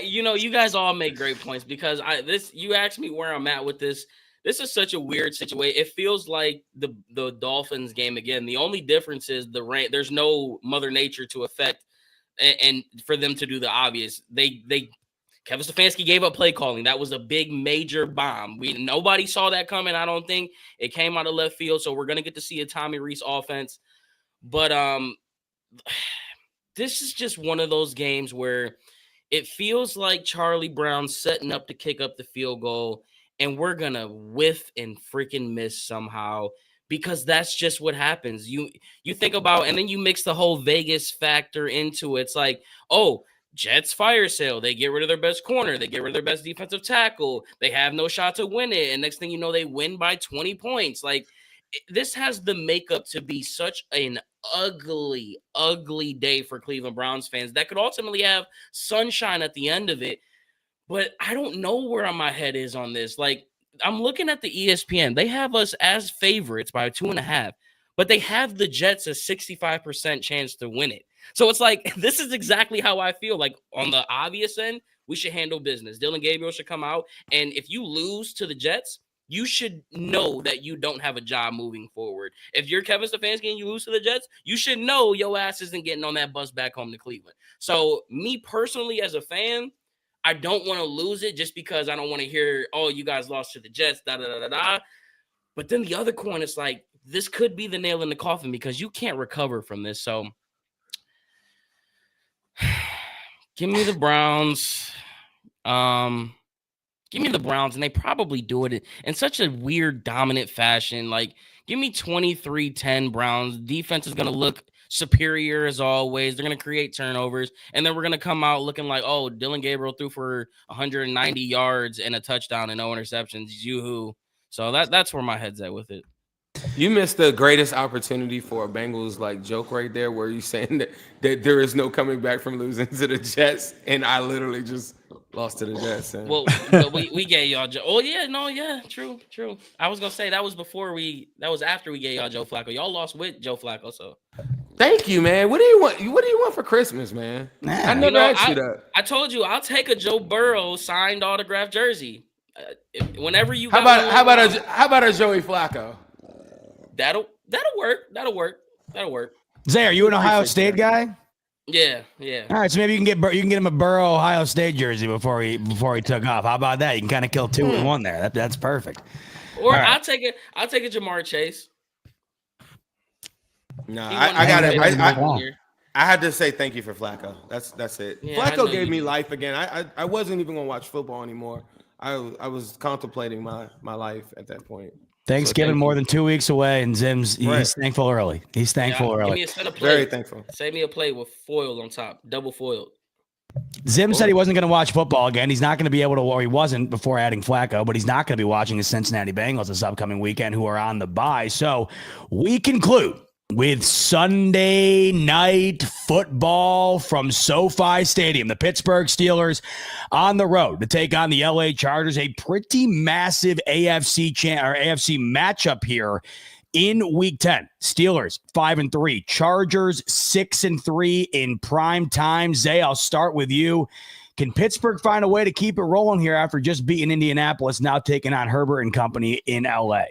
you guys all make great points because you asked me where I'm at with this. This is such a weird situation. It feels like the Dolphins game again. The only difference is the rain. There's no Mother Nature to affect. And for them to do the obvious, Kevin Stefanski gave up play calling. That was a big major bomb. Nobody saw that coming. I don't think it came out of left field. So we're gonna get to see a Tommy Rees offense. But this is just one of those games where it feels like Charlie Brown's setting up to kick up the field goal, and we're gonna whiff and freaking miss somehow. Because that's just what happens. You think about, and then you mix the whole Vegas factor into it. It's like, oh, Jets fire sale. They get rid of their best corner. They get rid of their best defensive tackle. They have no shot to win it. And next thing you know, they win by 20 points. Like, this has the makeup to be such an ugly, ugly day for Cleveland Browns fans that could ultimately have sunshine at the end of it. But I don't know where my head is on this. Like, I'm looking at the ESPN. They have us as favorites by 2.5, but they have the Jets a 65% chance to win it. So it's like, this is exactly how I feel. Like, on the obvious end, we should handle business. Dylan Gabriel should come out. And if you lose to the Jets, you should know that you don't have a job moving forward. If you're Kevin Stefanski and you lose to the Jets, you should know your ass isn't getting on that bus back home to Cleveland. So me personally as a fan, I don't want to lose it just because I don't want to hear, oh, you guys lost to the Jets, da-da-da-da-da. But then the other coin is like, this could be the nail in the coffin because you can't recover from this. So give me the Browns. Give me the Browns, and they probably do it in such a weird, dominant fashion. Like, give me 23-10 Browns. Defense is going to look superior as always. They're going to create turnovers, and then we're going to come out looking like, oh, Dylan Gabriel threw for 190 yards and a touchdown and no interceptions. Yoo-hoo. So that's where my head's at with it. You missed the greatest opportunity for a Bengals joke right there, where you saying that there is no coming back from losing to the Jets, and I literally just lost to the Jets. Well, we gave y'all true. I was gonna say that was after we gave y'all Joe Flacco. Y'all lost with Joe Flacco, so thank you, man. What do you want? What do you want for Christmas, man? I never asked you that. I told you I'll take a Joe Burrow signed autographed jersey. Whenever you how about a Joey Flacco? That'll work. Zay, are you an Ohio State guy? Yeah. All right, so maybe you can get him a Burrow Ohio State jersey before he took off. How about that? You can kind of kill two with one there. That's perfect. Or right. I'll take a Jamar Chase. No, I got it. I had to say thank you for Flacco. That's it. Yeah, Flacco gave me life again. I wasn't even gonna watch football anymore. I was contemplating my life at that point. Thanksgiving more than 2 weeks away, and Zim's he's thankful early. He's thankful early. Give me a set of plates. Very thankful. Save me a plate with foil on top, double foiled. Zim said he wasn't going to watch football again. He's not going to be able to, or he wasn't before adding Flacco, but he's not going to be watching the Cincinnati Bengals this upcoming weekend, who are on the bye. So we conclude with Sunday night football from SoFi Stadium. The Pittsburgh Steelers on the road to take on the LA Chargers, a pretty massive AFC matchup here in Week 10. Steelers 5-3, Chargers 6-3 in prime time. Zay, I'll start with you. Can Pittsburgh find a way to keep it rolling here after just beating Indianapolis, now taking on Herbert and company in LA?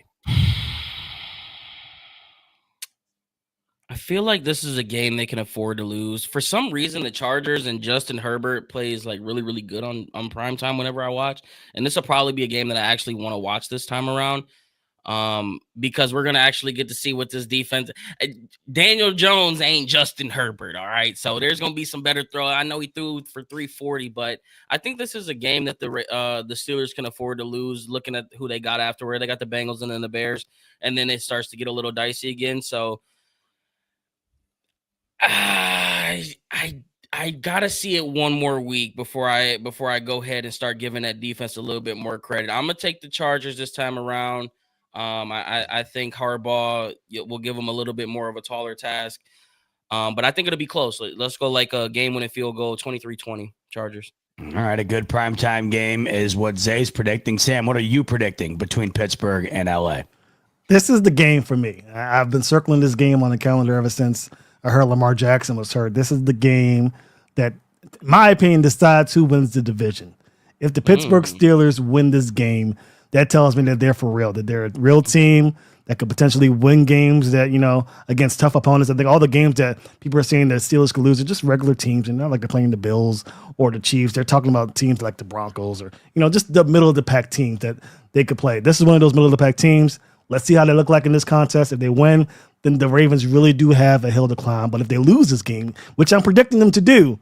I feel like this is a game they can afford to lose. For some reason, the Chargers and Justin Herbert plays like really, really good on primetime whenever I watch. And this will probably be a game that I actually want to watch this time around, because we're going to actually get to see what this defense. Daniel Jones ain't Justin Herbert, all right? So there's going to be some better throw. I know he threw for 340, but I think this is a game that the Steelers can afford to lose, looking at who they got afterward. They got the Bengals and then the Bears, and then it starts to get a little dicey again. So I gotta see it one more week before I go ahead and start giving that defense a little bit more credit. I'm gonna take the Chargers this time around. I think Harbaugh will give them a little bit more of a taller task, but I think it'll be close. Let's go like a game-winning field goal, 23-20 Chargers. All right, a good primetime game is what Zay's predicting. Sam, what are you predicting between Pittsburgh and LA? This is the game for me. I've been circling this game on the calendar ever since I heard Lamar Jackson was hurt. This is the game that, in my opinion, decides who wins the division. If the Pittsburgh Steelers win this game, that tells me that they're for real, that they're a real team that could potentially win games that, against tough opponents. I think all the games that people are saying that Steelers could lose are just regular teams, and not like they're playing the Bills or the Chiefs. They're talking about teams like the Broncos or, just the middle of the pack teams that they could play. This is one of those middle of the pack teams. Let's see how they look like in this contest. If they win, then the Ravens really do have a hill to climb. But if they lose this game, which I'm predicting them to do,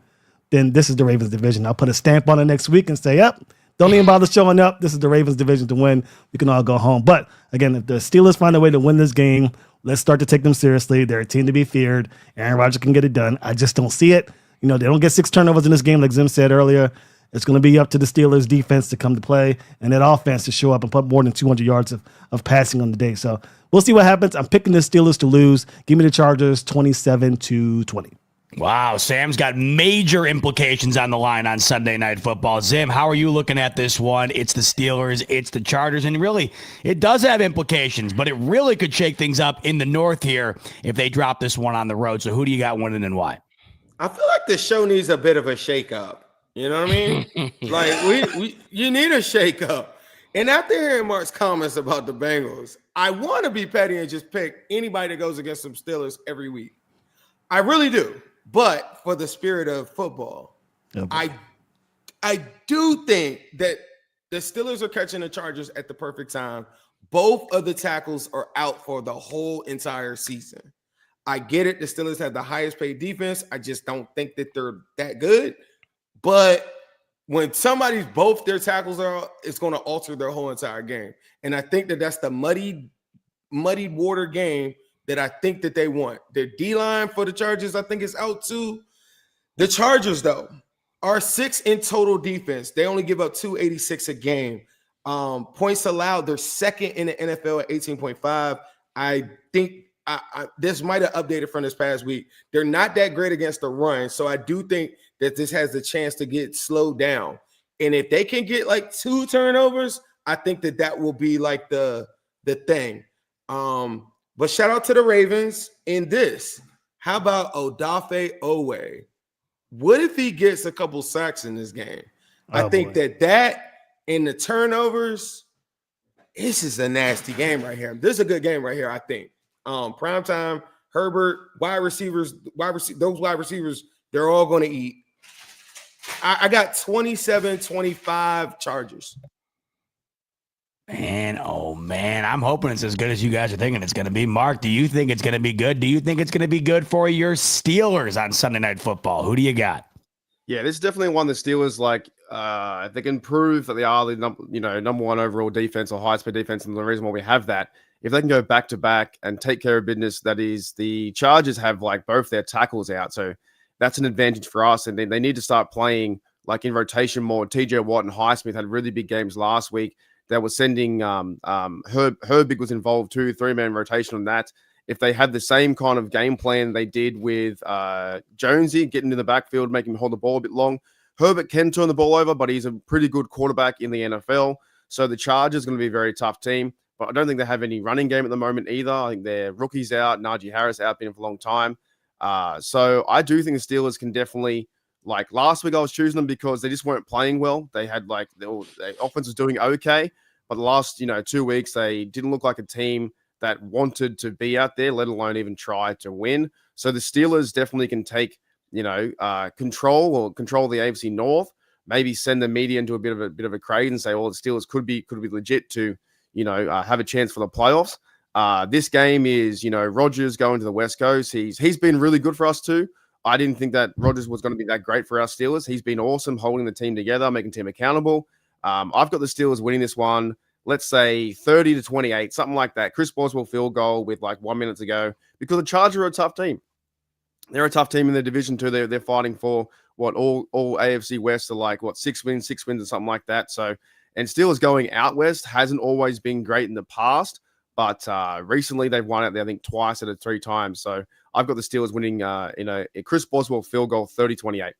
then this is the Ravens division. I'll put a stamp on it next week and say, yep, don't even bother showing up. This is the Ravens division to win. We can all go home. But again, if the Steelers find a way to win this game, let's start to take them seriously. They're a team to be feared. Aaron Rodgers can get it done. I just don't see it. They don't get 6 turnovers in this game, like Zim said earlier. It's going to be up to the Steelers defense to come to play and that offense to show up and put more than 200 yards of passing on the day. So we'll see what happens. I'm picking the Steelers to lose. Give me the Chargers 27-20. Wow, Sam's got major implications on the line on Sunday Night Football. Zim, how are you looking at this one? It's the Steelers, it's the Chargers, and really, it does have implications, but it really could shake things up in the North here if they drop this one on the road. So who do you got winning and why? I feel like the show needs a bit of a shakeup. You know what I mean? Like you need a shakeup. And after hearing Mark's comments about the Bengals, I want to be petty and just pick anybody that goes against some Steelers every week. I really do. But for the spirit of football, I do think that the Steelers are catching the Chargers at the perfect time. Both of the tackles are out for the whole entire season. I get it. The Steelers have the highest paid defense. I just don't think that they're that good. But when both their tackles are out, it's going to alter their whole entire game. And I think that that's the muddied water game that I think that they want. Their D-line for the Chargers, I think, is out too. The Chargers, though, are 6 in total defense. They only give up 286 a game. Points allowed, they're second in the NFL at 18.5. I think this might have updated from this past week. They're not that great against the run, so I do think that this has the chance to get slowed down. And if they can get like 2 turnovers, I think that will be like the thing. But shout out to the Ravens in this. How about Odafe Owe? What if he gets a couple sacks in this game? I think that and the turnovers, this is a nasty game right here. This is a good game right here, I think. Primetime, Herbert, wide receivers, those wide receivers, they're all going to eat. I got 27-25 Chargers. Man, oh man, I'm hoping it's as good as you guys are thinking it's going to be. Mark, do you think it's going to be good? Do you think it's going to be good for your Steelers on Sunday Night Football? Who do you got? Yeah, this is definitely one the Steelers if they can prove that they are the number one overall defense or highest paid defense, and the reason why we have that, if they can go back to back and take care of business, that is, the Chargers have like both their tackles out, so that's an advantage for us, and then they need to start playing like in rotation more. TJ Watt and Highsmith had really big games last week. They were sending Herbig was involved too, 3-man rotation on that. If they had the same kind of game plan they did with Jonesy, getting in the backfield, making him hold the ball a bit long, Herbert can turn the ball over, but he's a pretty good quarterback in the NFL. So the Chargers are going to be a very tough team, but I don't think they have any running game at the moment either. I think their rookie's out, Najee Harris out, been for a long time. So I do think the Steelers can definitely, like last week I was choosing them because they just weren't playing well. They had their offense was doing okay, but the last 2 weeks they didn't look like a team that wanted to be out there, let alone even try to win. So the Steelers definitely can take, control the AFC North, maybe send the media into a bit of a craze and say, well, the Steelers could be legit to, have a chance for the playoffs. This game is, Rodgers going to the West Coast. He's been really good for us too. I didn't think that Rodgers was going to be that great for our Steelers. He's been awesome holding the team together, making the team accountable. I've got the Steelers winning this one. Let's say 30-28, something like that. Chris Boswell field goal with like 1 minute to go, because the Chargers are a tough team. They're a tough team in their division too. They're fighting for all AFC West are like 6 wins or something like that. So, and Steelers going out west hasn't always been great in the past, but recently they've won it, I think, twice out of 3 times. So I've got the Steelers winning in a Chris Boswell field goal, 30-28.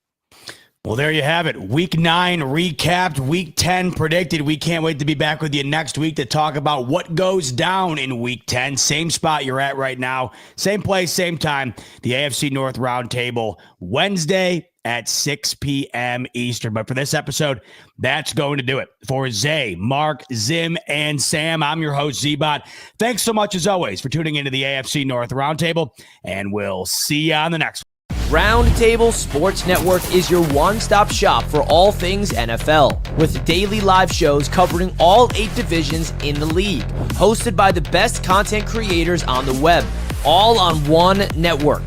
Well, there you have it. Week 9 recapped, Week 10 predicted. We can't wait to be back with you next week to talk about what goes down in Week 10. Same spot you're at right now. Same place, same time. The AFC North Roundtable, Wednesday at 6 p.m. Eastern. But for this episode, that's going to do it. For Zay, Mark, Zim, and Sam, I'm your host, Z-Bot. Thanks so much, as always, for tuning into the AFC North Roundtable, and we'll see you on the next one. Roundtable Sports Network is your one-stop shop for all things NFL, with daily live shows covering all 8 divisions in the league, hosted by the best content creators on the web, all on one network.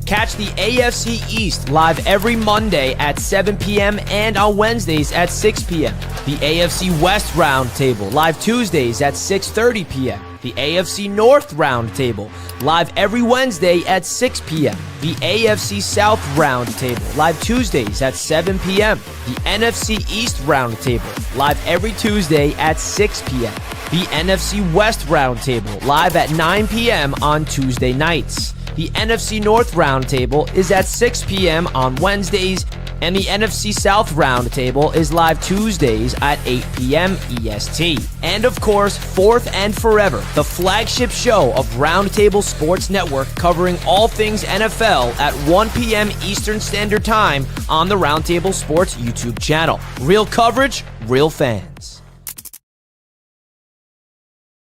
Catch the AFC East live every Monday at 7 p.m. and on Wednesdays at 6 p.m. The AFC West Roundtable live Tuesdays at 6:30 p.m. The AFC North Roundtable live every Wednesday at 6 p.m. The AFC South Roundtable live Tuesdays at 7 p.m. The NFC East Roundtable live every Tuesday at 6 p.m. The NFC West Roundtable live at 9 p.m. on Tuesday nights. The NFC North Roundtable is at 6 p.m. on Wednesdays, and the NFC South Roundtable is live Tuesdays at 8 p.m. EST. And of course, fourth and forever, the flagship show of Roundtable Sports Network, covering all things NFL at 1 p.m. Eastern Standard Time on the Roundtable Sports YouTube channel. Real coverage, real fans.